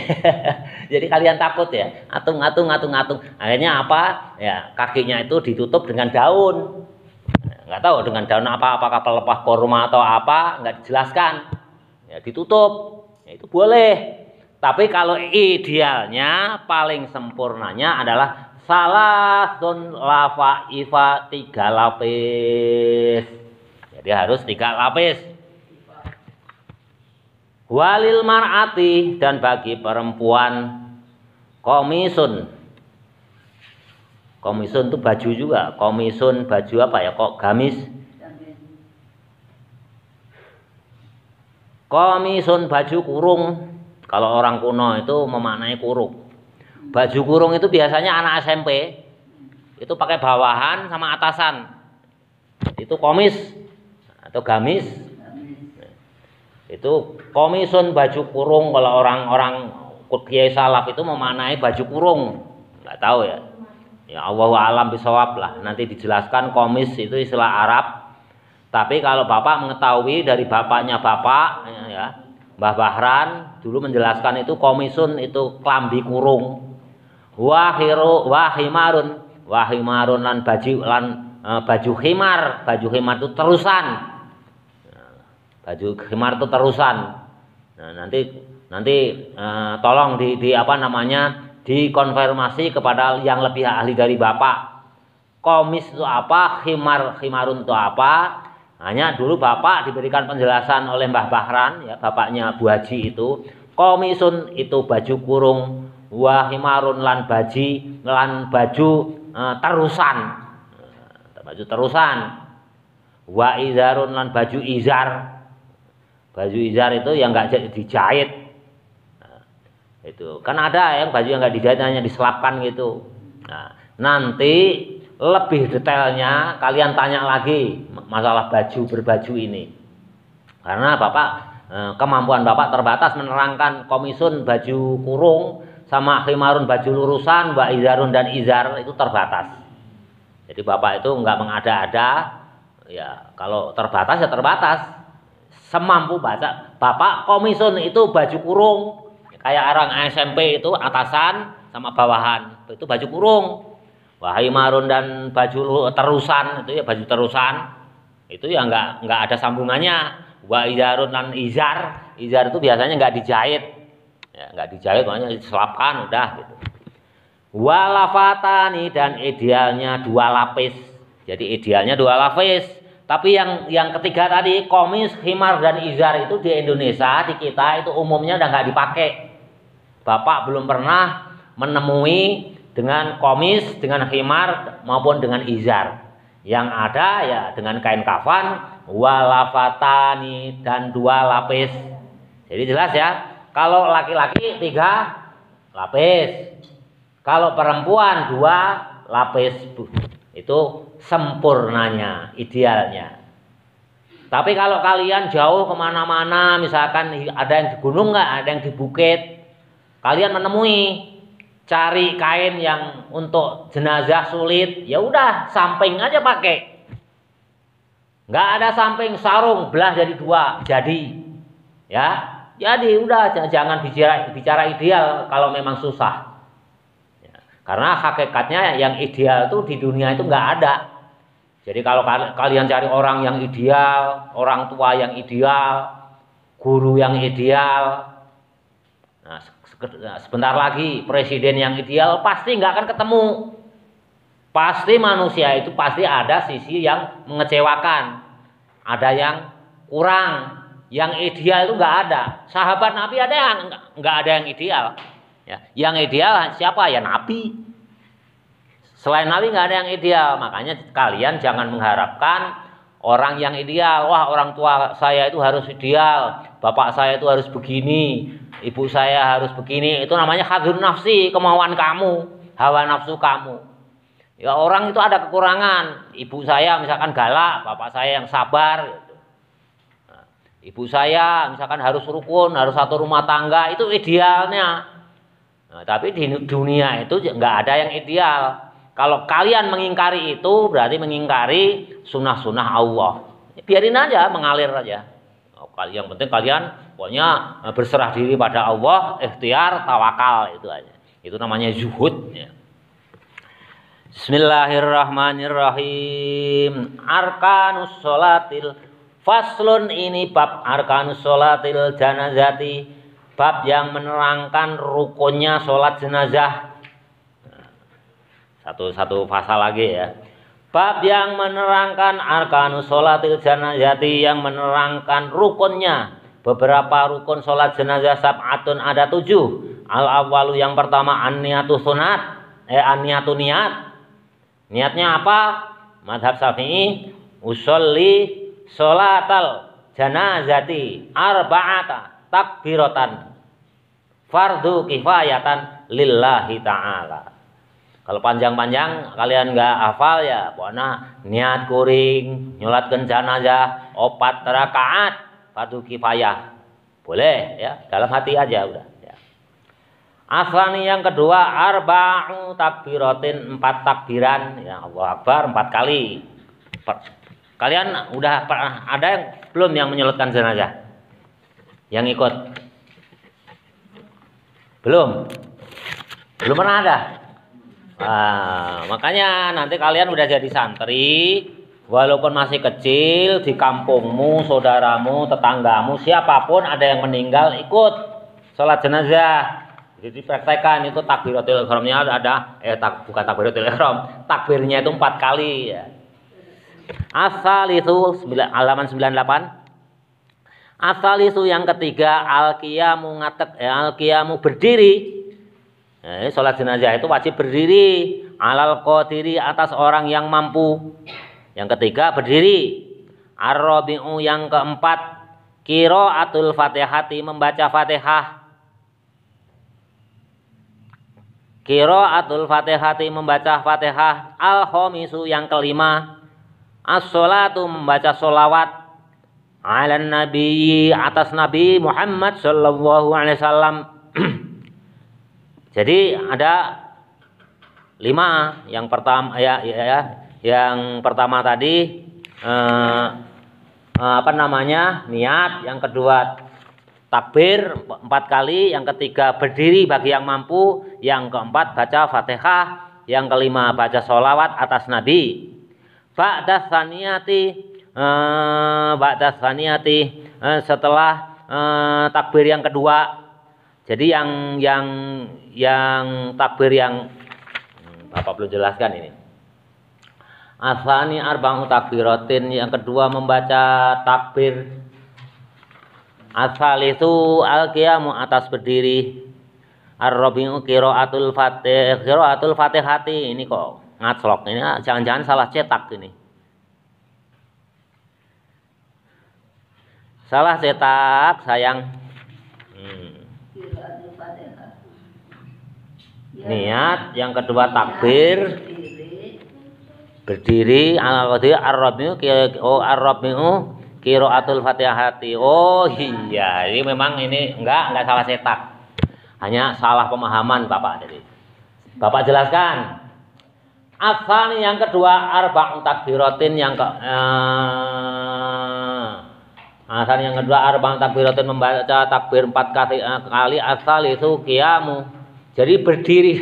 Speaker 1: Jadi kalian takut ya, atung. Akhirnya apa? Ya kakinya itu ditutup dengan daun. Nggak tahu dengan daun apa, apakah pelepah korma atau apa, nggak dijelaskan. Ya ditutup, ya, itu boleh. Tapi kalau idealnya, paling sempurnanya adalah salasun lafaifa 3 lapis. Jadi harus 3 lapis. Walil mar'ati dan bagi perempuan komisun. Komisun itu baju juga. Komisun baju apa ya? Kok gamis? Komisun baju kurung. Kalau orang kuno itu memaknai kurung. Baju kurung itu biasanya anak SMP. Itu pakai bawahan sama atasan. Itu komis atau gamis. Itu komisun baju kurung. Kalau orang-orang Kiai salaf itu memaknai baju kurung. Nggak tahu ya. Ya Allahu a'lam bishawab lah. Nanti dijelaskan komis itu istilah Arab. Tapi kalau Bapak mengetahui dari bapaknya Bapak ya, Mbah Bahran dulu menjelaskan itu komisun itu klambi kurung. Wahimarun lan baju khimar. Baju khimar itu terusan. Baju khimar itu terusan. Nah, nanti tolong dikonfirmasi kepada yang lebih ahli dari Bapak. Komis itu apa? Khimarun itu apa? Hanya dulu Bapak diberikan penjelasan oleh Mbah Bahran ya, bapaknya Bu Haji itu. Komisun itu baju kurung, wa himarun lan baju terusan. Baju terusan. Wa izarun lan baju izar. Baju izar itu yang enggak dijahit. Nah, itu. Kan ada yang baju yang enggak dijahit hanya diselapkan gitu. Nah, nanti lebih detailnya kalian tanya lagi masalah berbaju ini. Karena Bapak kemampuan Bapak terbatas menerangkan komisun baju kurung sama khimarun baju lurusan, wa izarun dan izar itu terbatas. Jadi Bapak itu enggak mengada-ada, ya kalau terbatas ya terbatas. Semampu baca. Bapak komisun itu baju kurung, kayak orang SMP itu atasan sama bawahan, itu baju kurung. Wa khimarun dan baju terusan itu ya baju terusan. Itu ya enggak ada sambungannya. Wa izarun dan izar itu biasanya enggak dijahit. Ya, enggak dijahit makanya diselapkan udah gitu. Walafatani dan idealnya 2 lapis. Jadi idealnya 2 lapis. Tapi yang ketiga tadi komis, khimar dan izar itu di Indonesia di kita itu umumnya udah enggak dipakai. Bapak belum pernah menemui dengan komis, dengan khimar maupun dengan izar. Yang ada ya dengan kain kafan, walafatani dan 2 lapis. Jadi jelas ya. Kalau laki-laki 3 lapis. Kalau perempuan 2 lapis. Itu sempurnanya, idealnya. Tapi kalau kalian jauh kemana-mana, misalkan ada yang di gunung nggak, ada yang di bukit, kalian menemui cari kain yang untuk jenazah sulit, ya udah samping aja pakai. Nggak ada samping, sarung belah jadi 2, jadi. Ya, jadi udah jangan bicara ideal kalau memang susah. Karena hakikatnya yang ideal itu di dunia itu nggak ada. Jadi kalau kalian cari orang yang ideal, orang tua yang ideal, guru yang ideal, nah sebentar lagi presiden yang ideal pasti nggak akan ketemu. Pasti manusia itu pasti ada sisi yang mengecewakan, ada yang kurang, yang ideal itu nggak ada. Sahabat Nabi ada yang nggak ada yang ideal. Ya, yang ideal siapa? Ya Nabi. Selain Nabi nggak ada yang ideal. Makanya kalian jangan mengharapkan orang yang ideal. Wah, orang tua saya itu harus ideal. Bapak saya itu harus begini. Ibu saya harus begini. Itu namanya hadzun nafsi, kemauan kamu, hawa nafsu kamu. Ya orang itu ada kekurangan. Ibu saya misalkan galak, bapak saya yang sabar. Nah, ibu saya misalkan harus rukun, harus satu rumah tangga. Itu idealnya. Nah, tapi di dunia itu nggak ada yang ideal. Kalau kalian mengingkari itu berarti mengingkari sunnah-sunnah Allah. Biarin aja mengalir aja. Yang penting kalian pokoknya berserah diri pada Allah, ikhtiar, tawakal itu aja. Itu namanya zuhud. Ya. Bismillahirrahmanirrahim. Arkanus sholatil faslun, ini bab arkanus sholatil janazati. Bab yang menerangkan rukunnya sholat jenazah. Satu pasal lagi ya. Bab yang menerangkan arkanus sholatil janazati, yang menerangkan rukunnya. Beberapa rukun sholat jenazah sab'atun ada 7. Al-awwalu yang pertama an-niyatu sunat. An-niyatu niat. Niatnya apa? Madhab Syafi'i usolli sholatal janazati arba'ata takbiratan fardu kifayatan lillahi ta'ala. Kalau panjang-panjang kalian nggak hafal ya pokoknya niat kuring nyolatkeun janazah 4 rakaat fardu kifayah. Boleh ya, dalam hati aja udah ya. Asani yang kedua arba'u takbiratin, 4 takbiran ya, Allahu Akbar 4 kali. Kalian udah pernah ada yang belum yang menyolatkan jenazah? Yang ikut? Belum pernah ada. Nah, makanya nanti kalian udah jadi santri, walaupun masih kecil, di kampungmu, saudaramu, tetanggamu, siapapun ada yang meninggal, ikut sholat jenazah. Jadi praktekkan itu takbiratul ihramnya ada, bukan takbiratul ihram, takbirnya itu 4 kali ya. Asal itu halaman 98. Asalisu yang ketiga al-qiyamu berdiri. Sholat jenazah itu wajib berdiri. Alal qadiri atas orang yang mampu. Yang ketiga berdiri. Ar-rabi'u yang keempat qiraatul Fatihati membaca Fatihah. Qiraatul Fatihati membaca Fatihah. Al-khamisu yang kelima as-sholatu membaca sholawat ala nabi atas Nabi Muhammad sallallahu alaihi wasallam. Jadi ada 5. Yang pertama yang pertama tadi niat, yang kedua takbir 4 kali, yang ketiga berdiri bagi yang mampu, yang keempat baca Fatihah, yang kelima baca sholawat atas Nabi. Ba'da tsaniyati setelah takbir yang kedua. Jadi yang takbir yang Bapak perlu jelaskan ini. Asani arba'u takbiratin, yang kedua membaca takbir. Asalisu al-qiyamu atas berdiri. Ar-rabi'u qiraatul Fatihati. Ini kok ngaclok ini, jangan-jangan salah cetak ini. Salah cetak, sayang. Niat, yang kedua takbir, berdiri, ar-rabi'u qiraatul Fatihati. Oh iya, ini memang ini enggak salah cetak. Hanya salah pemahaman Bapak. Jadi Bapak jelaskan. Asani yang kedua arba'u takbiratin, Asal yang kedua arba'u takbiratin membaca takbir 4 kali. Asal itu qiyamu. Jadi berdiri.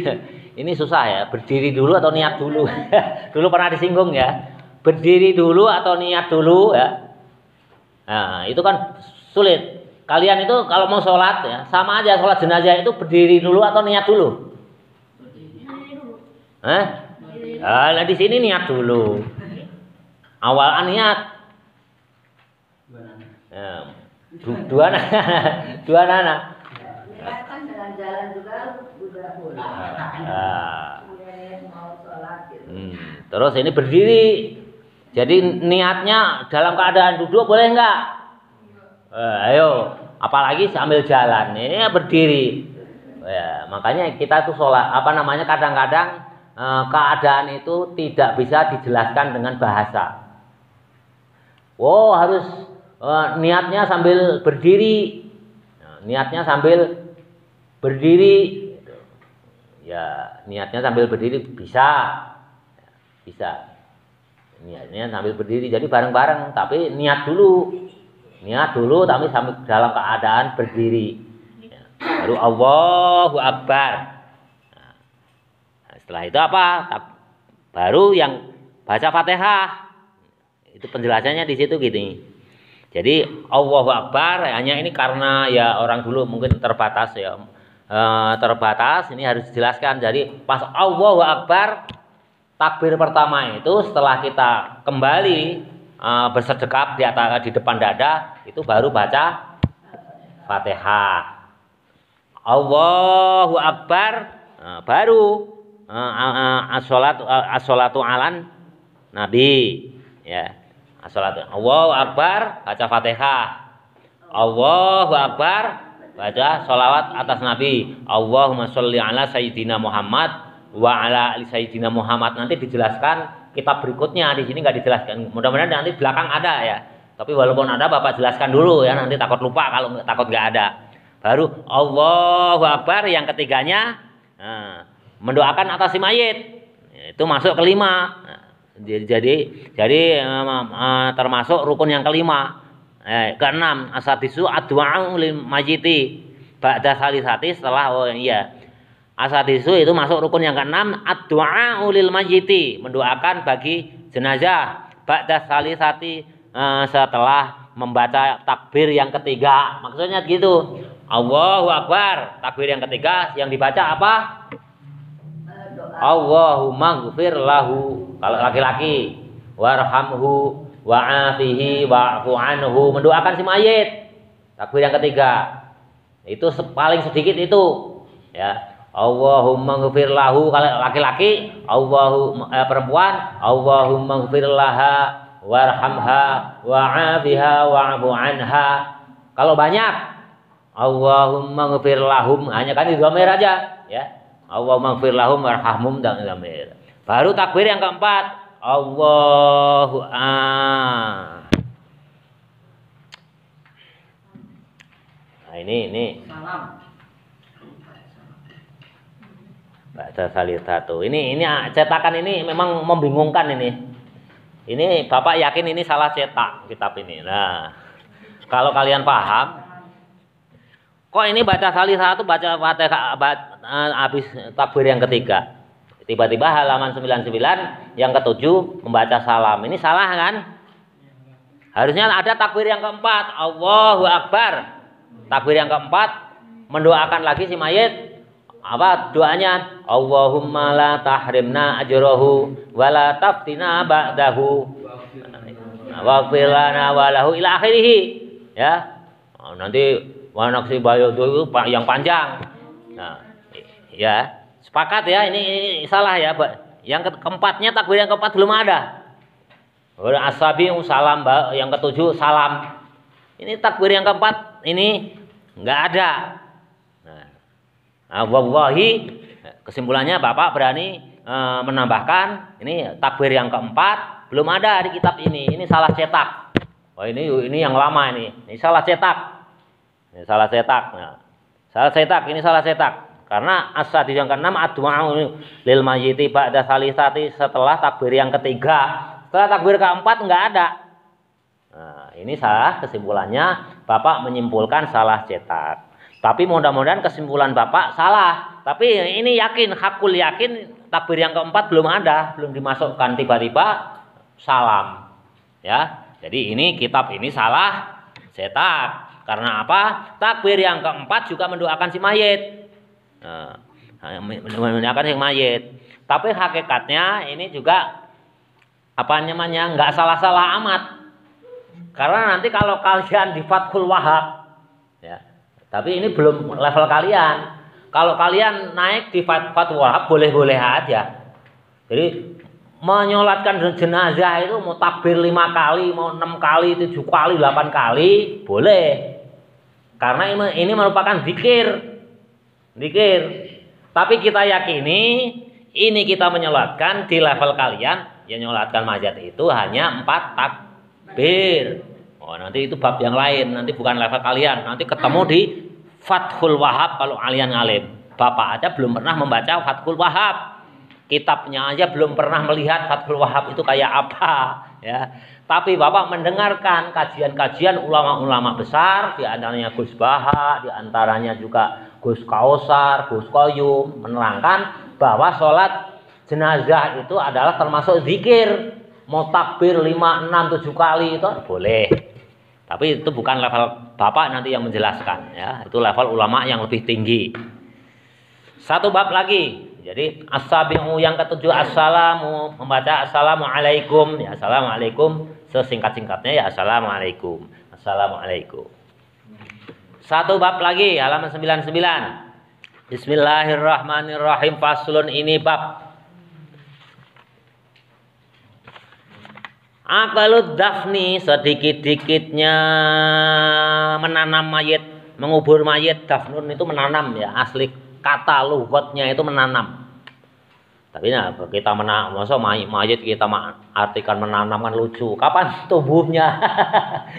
Speaker 1: Ini susah ya, berdiri dulu atau niat dulu. Dulu pernah disinggung ya. Berdiri dulu atau niat dulu ya. Nah, itu kan sulit. Kalian itu kalau mau sholat ya, sama aja sholat jenazah itu berdiri dulu atau niat dulu? Nah, di sini niat dulu. Awal niat. Dua nana.
Speaker 2: Kan jalan-jalan juga udah boleh. Mau sholat gitu.
Speaker 1: Terus ini berdiri. Jadi niatnya dalam keadaan duduk boleh enggak? Ayo, apalagi sambil jalan. Ini berdiri. Ya, makanya kita tuh sholat kadang-kadang keadaan itu tidak bisa dijelaskan dengan bahasa. Oh, harus niatnya sambil berdiri. Niatnya sambil berdiri. Ya, niatnya sambil berdiri bisa. Bisa. Niatnya sambil berdiri, jadi bareng-bareng, tapi niat dulu tapi sambil dalam keadaan berdiri. Baru Allahu Akbar. Nah, setelah itu apa? Baru yang baca Fatihah. Itu penjelasannya di situ gitu. Jadi Allahu Akbar hanya ini karena ya orang dulu mungkin terbatas ya, terbatas. Ini harus dijelaskan. Jadi pas Allahu Akbar takbir pertama itu setelah kita kembali bersedekap di depan dada itu baru baca Fatihah. Allahu Akbar baru as-sholatu alan Nabi ya. As-sholatu Allahu Akbar baca Fatihah. Allahu Akbar baca sholawat atas Nabi. Allahumma sholli ala sayyidina Muhammad wa ala ali sayyidina Muhammad. Nanti dijelaskan kitab berikutnya, di sini nggak dijelaskan. Mudah-mudahan nanti belakang ada ya. Tapi walaupun ada Bapak jelaskan dulu ya, nanti takut lupa kalau takut nggak ada. Baru Allahu Akbar yang ketiganya mendoakan atas si mayit. Itu masuk kelima. Jadi termasuk rukun yang kelima. Keenam asadisu addu'a lil majiti. Ba'da salisati setelah asadisu itu masuk rukun yang keenam, ad-du'a ulil mayyiti, mendoakan bagi jenazah. Ba'da salisati setelah membaca takbir yang ketiga. Maksudnya gitu. Allahu Akbar, takbir yang ketiga yang dibaca apa? Allahumma ghfir lahu kalau laki-laki, warhamhu wa'afihi wa'fu anhu, mendoakan si mayit. Takbir yang ketiga. Itu paling sedikit itu, ya. Allahumma ghfir lahu kalau laki-laki, perempuan, Allahumma ghfir laha warhamha wa'afiha wa'fu anha. Kalau banyak, Allahumma ghfir lahum, hanya kan di dhamir aja, ya. Allahumma ghfir lahum warhamhum dan dhamir. Baru takbir yang keempat, Allahu Nah, ini Baca satu. Ini cetakan ini memang membingungkan ini. Ini Bapak yakin ini salah cetak kitab ini. Nah, kalau kalian paham, kok ini baca satu baca Fatihah habis takbir yang ketiga. Tiba-tiba halaman 99 yang ketujuh membaca salam. Ini salah kan? Harusnya ada takbir yang keempat, Allahu Akbar. Takbir yang keempat mendoakan lagi si mayit. Apa doanya? Allahumma la tahrimna ajrahu wa la taftina ba'dahu waghfir lana wa lahu ila akhirih. Ya. Nanti wanaksi bayadu itu yang panjang. Nah, ya, sepakat ya, ini salah ya, Pak. Yang keempatnya takbir yang keempat belum ada. As-sabi salam, yang ketujuh salam. Ini takbir yang keempat ini enggak ada. Wallahi, kesimpulannya Bapak berani menambahkan ini takbir yang keempat belum ada di kitab ini. Ini salah cetak. Oh ini yang lama ini. Ini salah cetak. Ini salah cetak. Nah, salah cetak. Ini salah cetak. Karena as-sadis yang keenam ad-du'a'u lil mayyiti ba'da salisati, setelah takbir yang ketiga. Setelah takbir keempat enggak ada. Nah, ini salah, kesimpulannya Bapak menyimpulkan salah cetak. Tapi mudah-mudahan kesimpulan Bapak salah. Tapi ini yakin, hakul yakin takbir yang keempat belum ada, belum dimasukkan, tiba-tiba salam. Ya. Jadi ini kitab ini salah cetak. Karena apa? Takbir yang keempat juga mendoakan si mayit. Nah, mendoakan si mayit. Tapi hakikatnya ini juga apa namanya? Enggak salah-salah amat. Karena nanti kalau kalian di Fathul Wahhab, ya. Tapi ini belum level kalian. Kalau kalian naik di Fathul Wahhab boleh-boleh aja. Jadi menyolatkan jenazah itu mau takbir 5 kali, mau 6 kali, 7 kali, 8 kali, boleh. Karena ini merupakan zikir. Zikir. Tapi kita yakini ini kita menyolatkan di level kalian, yang menyolatkan mayat itu hanya 4 takbir. Oh, nanti itu bab yang lain, nanti bukan level kalian. Nanti ketemu di Fathul Wahhab kalau kalian ngalim. Bapak aja belum pernah membaca Fathul Wahhab. Kitabnya aja belum pernah melihat Fathul Wahhab itu kayak apa, ya. Tapi Bapak mendengarkan kajian-kajian ulama-ulama besar, di antaranya Gus Baha, di antaranya juga Gus Kausar, Gus Qayyum, menerangkan bahwa sholat jenazah itu adalah termasuk zikir. Mau takbir 5, 6, 7 kali itu boleh. Tapi itu bukan level Bapak nanti yang menjelaskan, ya. Itu level ulama yang lebih tinggi. Satu bab lagi. Jadi as-sabi'u yang ketujuh assalamu, membaca assalamualaikum, ya, assalamualaikum sesingkat-singkatnya ya, assalamualaikum. Assalamualaikum. Satu bab lagi, halaman 99. Bismillahirrahmanirrahim. Faslun, ini bab Aqalud dafni, sedikit-dikitnya menanam mayit, mengubur mayit. Dafnun itu menanam, ya, asli kata lughatnya itu menanam. Tapi nah, kita masa mayit kita artikan menanam kan lucu. Kapan tumbuhnya?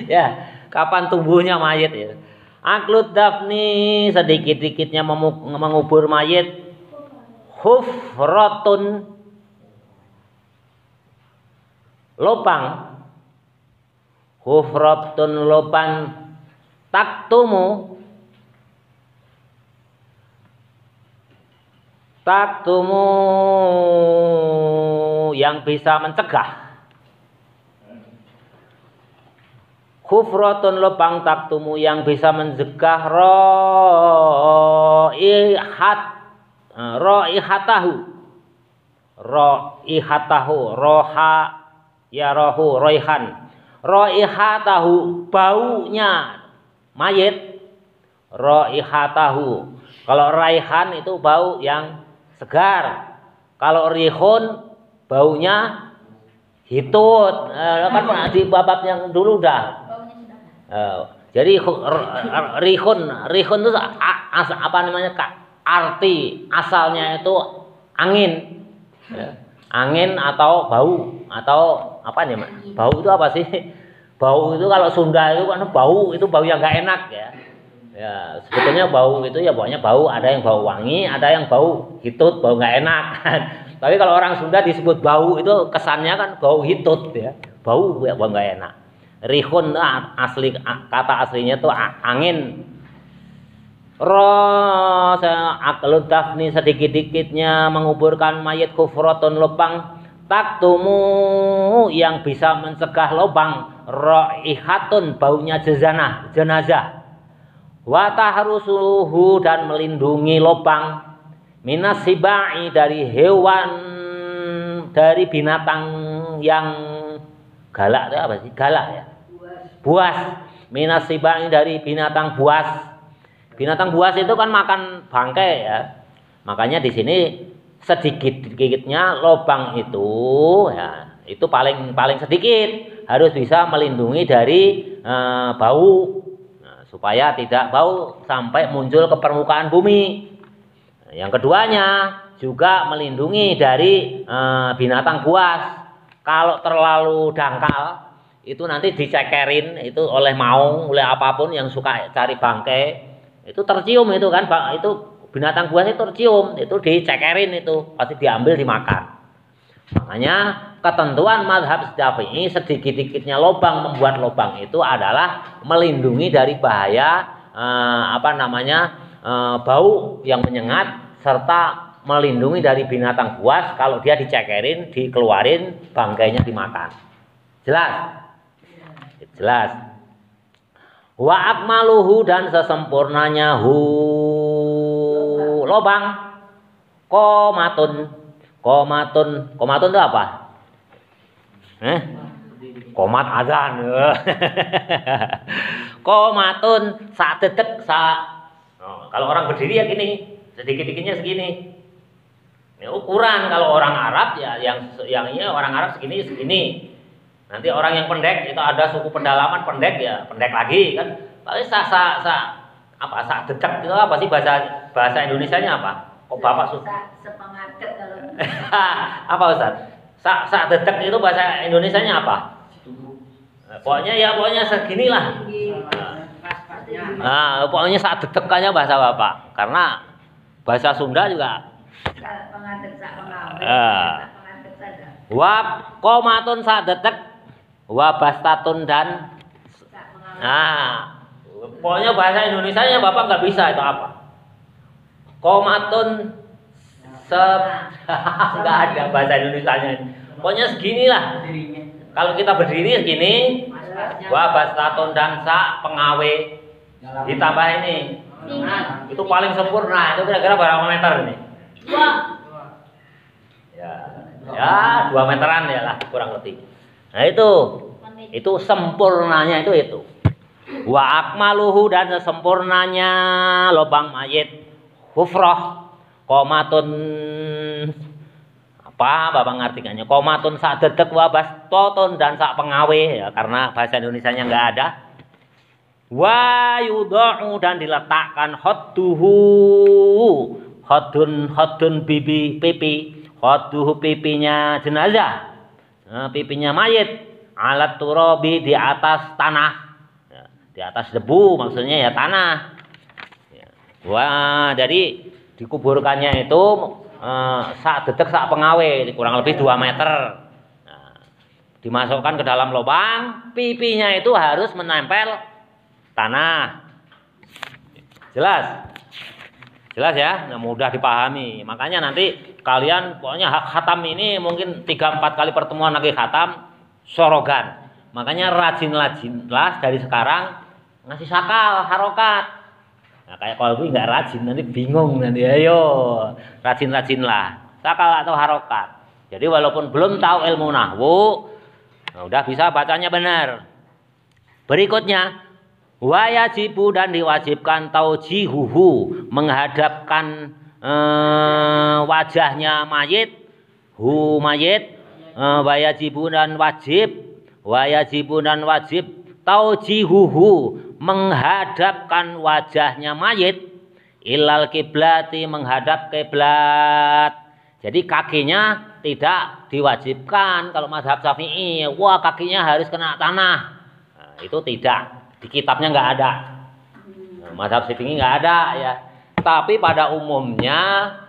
Speaker 1: Ya, kapan tumbuhnya mayit ya? Aqalud dafni, sedikit-dikitnya mengubur mayit. Hufratun, lopang. Hufratun, lopang. Taktumu yang bisa mencegah. Hufratun, lopang. Taktumu yang bisa mencegah roihatahu roha ya rohu roihan roihatahu, baunya mayit, raihatahu. Kalau raihan itu bau yang segar. Kalau rihun baunya hitut. Kan di bab yang dulu dah. Jadi rihun itu apa namanya, Kak? Arti asalnya itu angin. Ya. Angin atau bau atau apa nih, Mak? Bau itu apa sih? Bau itu kalau Sunda itu kan bau itu bau yang enggak enak ya. Ya, sebetulnya bau itu ya pokoknya bau, ada yang bau wangi, ada yang bau hitut, bau enggak enak. Tapi kalau orang Sunda disebut bau itu kesannya kan bau hitut ya. Bau ya, bau enggak enak. Rihun asli kata aslinya itu angin. Aklu dafni sedikit-dikitnya menguburkan mayit kufratun lubang taktumu yang bisa mencegah lubang raihatun baunya jenazah wa tahrusuhu dan melindungi lubang minas sibai dari hewan dari binatang yang galak itu apa sih? Galak ya? Buas. Minas sibai dari binatang buas. Binatang buas itu kan makan bangkai ya. Makanya di sini sedikit-sedikitnya lubang itu ya, itu paling sedikit harus bisa melindungi dari bau. Nah, supaya tidak bau sampai muncul ke permukaan bumi. Nah, yang keduanya juga melindungi dari binatang buas. Kalau terlalu dangkal itu nanti dicekerin itu oleh maung, oleh apapun yang suka cari bangkai. Itu tercium itu kan, itu binatang buas itu tercium, itu dicekerin itu pasti diambil dimakan. Makanya ketentuan mazhab Syafi'i sedikit-dikitnya lubang membuat lubang itu adalah melindungi dari bahaya bau yang menyengat serta melindungi dari binatang buas kalau dia dicekerin, dikeluarin, bangkainya dimakan. Jelas? Jelas. Wa akmaluhu dan sesempurnanya lobang komatun itu apa? Komat azan. Komatun sak detek kalau orang berdiri ya gini, sedikit-dikitnya segini. Ini ukuran kalau orang Arab ya yang ini orang Arab segini. Nanti orang yang pendek itu ada suku pendalaman pendek ya, pendek lagi kan. Tapi sak detek itu apa sih bahasa Indonesianya apa? Kok Bapak
Speaker 2: sepengadet kalau.
Speaker 1: Apa Ustaz? Sak detek itu bahasa Indonesianya apa? Pokoknya seginilah. Nah, pokoknya sak detek aja bahasa Bapak. Karena bahasa Sunda juga
Speaker 2: Pengadet sak pengawe. Pengadet saja.
Speaker 1: Wa komatun sak detek wabastatun dan pokoknya bahasa Indonesianya Bapak nggak bisa itu apa? Komatun nggak ada bahasa Indonesianya. Pokoknya seginilah. Kalau kita berdiri segini, wabastatun dan sak pengawe ditambah ini. Itu paling sempurna. Itu kira-kira berapa meter ini? 2. Ya 2 meteran ya lah kurang lebih. Nah itu sempurnanya itu. Wa akmaluhu dan sempurnanya lubang mayit hufrah komatun apa Bapak ngartikannya? Komatun sak detek wa bastotun dan sak pengawe ya karena bahasa Indonesianya enggak ada. Wa yudha'u dan diletakkan hodun pipi hoduhu pipinya jenazah. Pipinya mayit alat turabi di atas tanah ya, di atas debu maksudnya ya tanah ya. Wah jadi dikuburkannya itu sak detek sak pengawe kurang lebih 2 meter nah, dimasukkan ke dalam lubang pipinya itu harus menempel tanah. Jelas ya, nah, mudah dipahami. Makanya nanti kalian pokoknya khatam ini mungkin 3-4 kali pertemuan lagi khatam sorogan. Makanya rajin-rajinlah dari sekarang ngasih sakal harokat. Nah kayak kalau nggak rajin nanti bingung nanti. Ayo rajin-rajinlah sakal atau harokat. Jadi walaupun belum tahu ilmu nahwu, nah, udah bisa bacanya benar. Berikutnya Wa yajibu dan diwajibkan taujihuhu menghadapkan wajahnya mayit, mayit, wa yajibu dan wajib taujihuhu menghadapkan wajahnya mayit ilal kiblati menghadap kiblat. Jadi kakinya tidak diwajibkan kalau mazhab Syafi'i. Wah, kakinya harus kena tanah. Nah, itu tidak. Di kitabnya nggak ada. Nah, mazhab Syafi'i nggak ada ya. Tapi pada umumnya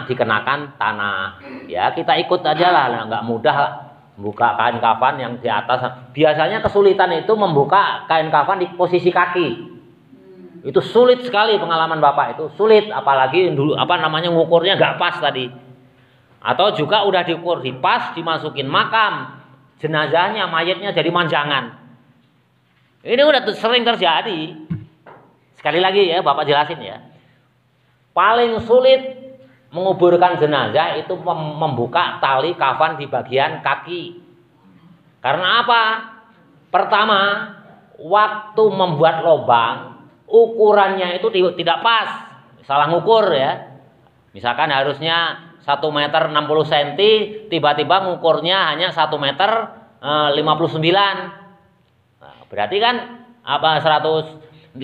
Speaker 1: dikenakan tanah. Ya, kita ikut aja lah, nggak mudah lah. Buka kain kafan yang di atas. Biasanya kesulitan itu membuka kain kafan di posisi kaki. Itu sulit sekali, pengalaman Bapak itu sulit, apalagi dulu ngukurnya nggak pas tadi. Atau juga udah diukur di pas, dimasukin makam, jenazahnya, mayatnya jadi manjangan. Ini udah sering terjadi. Sekali lagi ya, Bapak jelasin ya. Paling sulit menguburkan jenazah itu membuka tali kafan di bagian kaki. Karena apa? Pertama, waktu membuat lubang, ukurannya itu tidak pas. Salah ngukur ya. Misalkan harusnya 1 meter 60 cm, tiba-tiba ngukurnya hanya 1 meter 59. Nah, berarti kan 160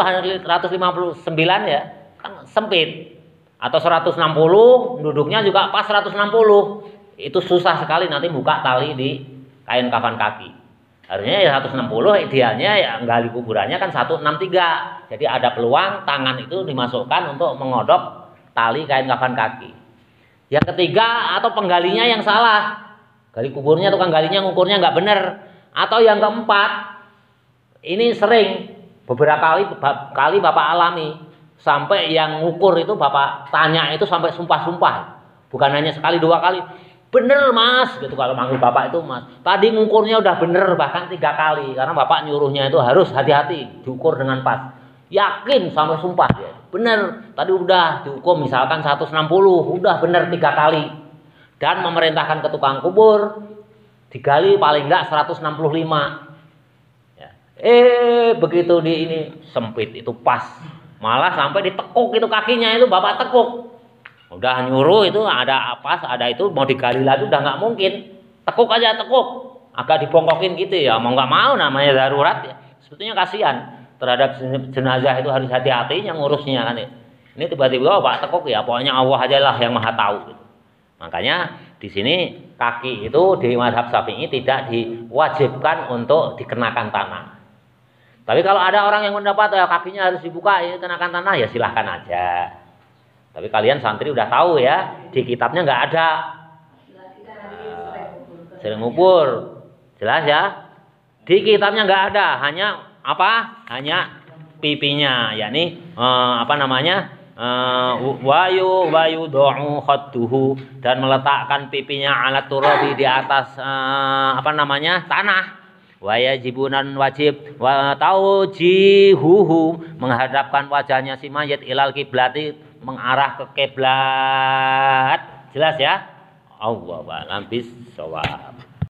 Speaker 1: hanya 159 ya, kan sempit. Atau 160 duduknya juga pas 160. Itu susah sekali nanti buka tali di kain kafan kaki. Harusnya ya 160, idealnya ya gali kuburannya kan 163. Jadi ada peluang tangan itu dimasukkan untuk mengodok tali kain kafan kaki. Yang ketiga, atau penggalinya yang salah. Gali kuburnya, tukang galinya ngukurnya nggak benar. Atau yang keempat, ini sering beberapa kali Bapak alami, sampai yang ngukur itu Bapak tanya itu sampai sumpah-sumpah, bukan hanya sekali 2 kali. Bener Mas, gitu kalau manggil Bapak itu Mas. Tadi ngukurnya udah bener bahkan 3 kali, karena Bapak nyuruhnya itu harus hati-hati diukur dengan pas. Yakin sampai sumpah ya. Bener, tadi udah diukur misalkan 160, udah bener 3 kali. Dan memerintahkan ke tukang kubur digali paling enggak 165. Ya. Begitu di ini sempit itu pas. Malah sampai ditekuk itu kakinya itu Bapak tekuk. Udah nyuruh itu ada apa, ada itu mau digali lagi udah nggak mungkin. Tekuk aja tekuk. Agak dibongkokin gitu ya, mau nggak mau namanya darurat ya. Sebetulnya kasihan terhadap jenazah itu harus hati-hati yang ngurusnya kan ya. Ini tiba-tiba Pak tekuk ya, pokoknya Allah aja lah yang maha tahu. Gitu. Makanya di sini kaki itu di mazhab Syafi'i tidak diwajibkan untuk dikenakan tanah. Tapi kalau ada orang yang mendapat ya kakinya harus dibuka ya kenakan tanah ya silahkan aja. Tapi kalian santri udah tahu ya, di kitabnya nggak ada. Sering ngukur, jelas ya. Di kitabnya nggak ada, hanya apa? Hanya pipinya, yakni wayu do'u khadduhu, dan meletakkan pipinya alat turabi di atas tanah. Wayajibunan wajib wa taujihuhu menghadapkan wajahnya si mayit ilal kiblati mengarah ke kiblat. Jelas ya? Allahu a'lam bishawab.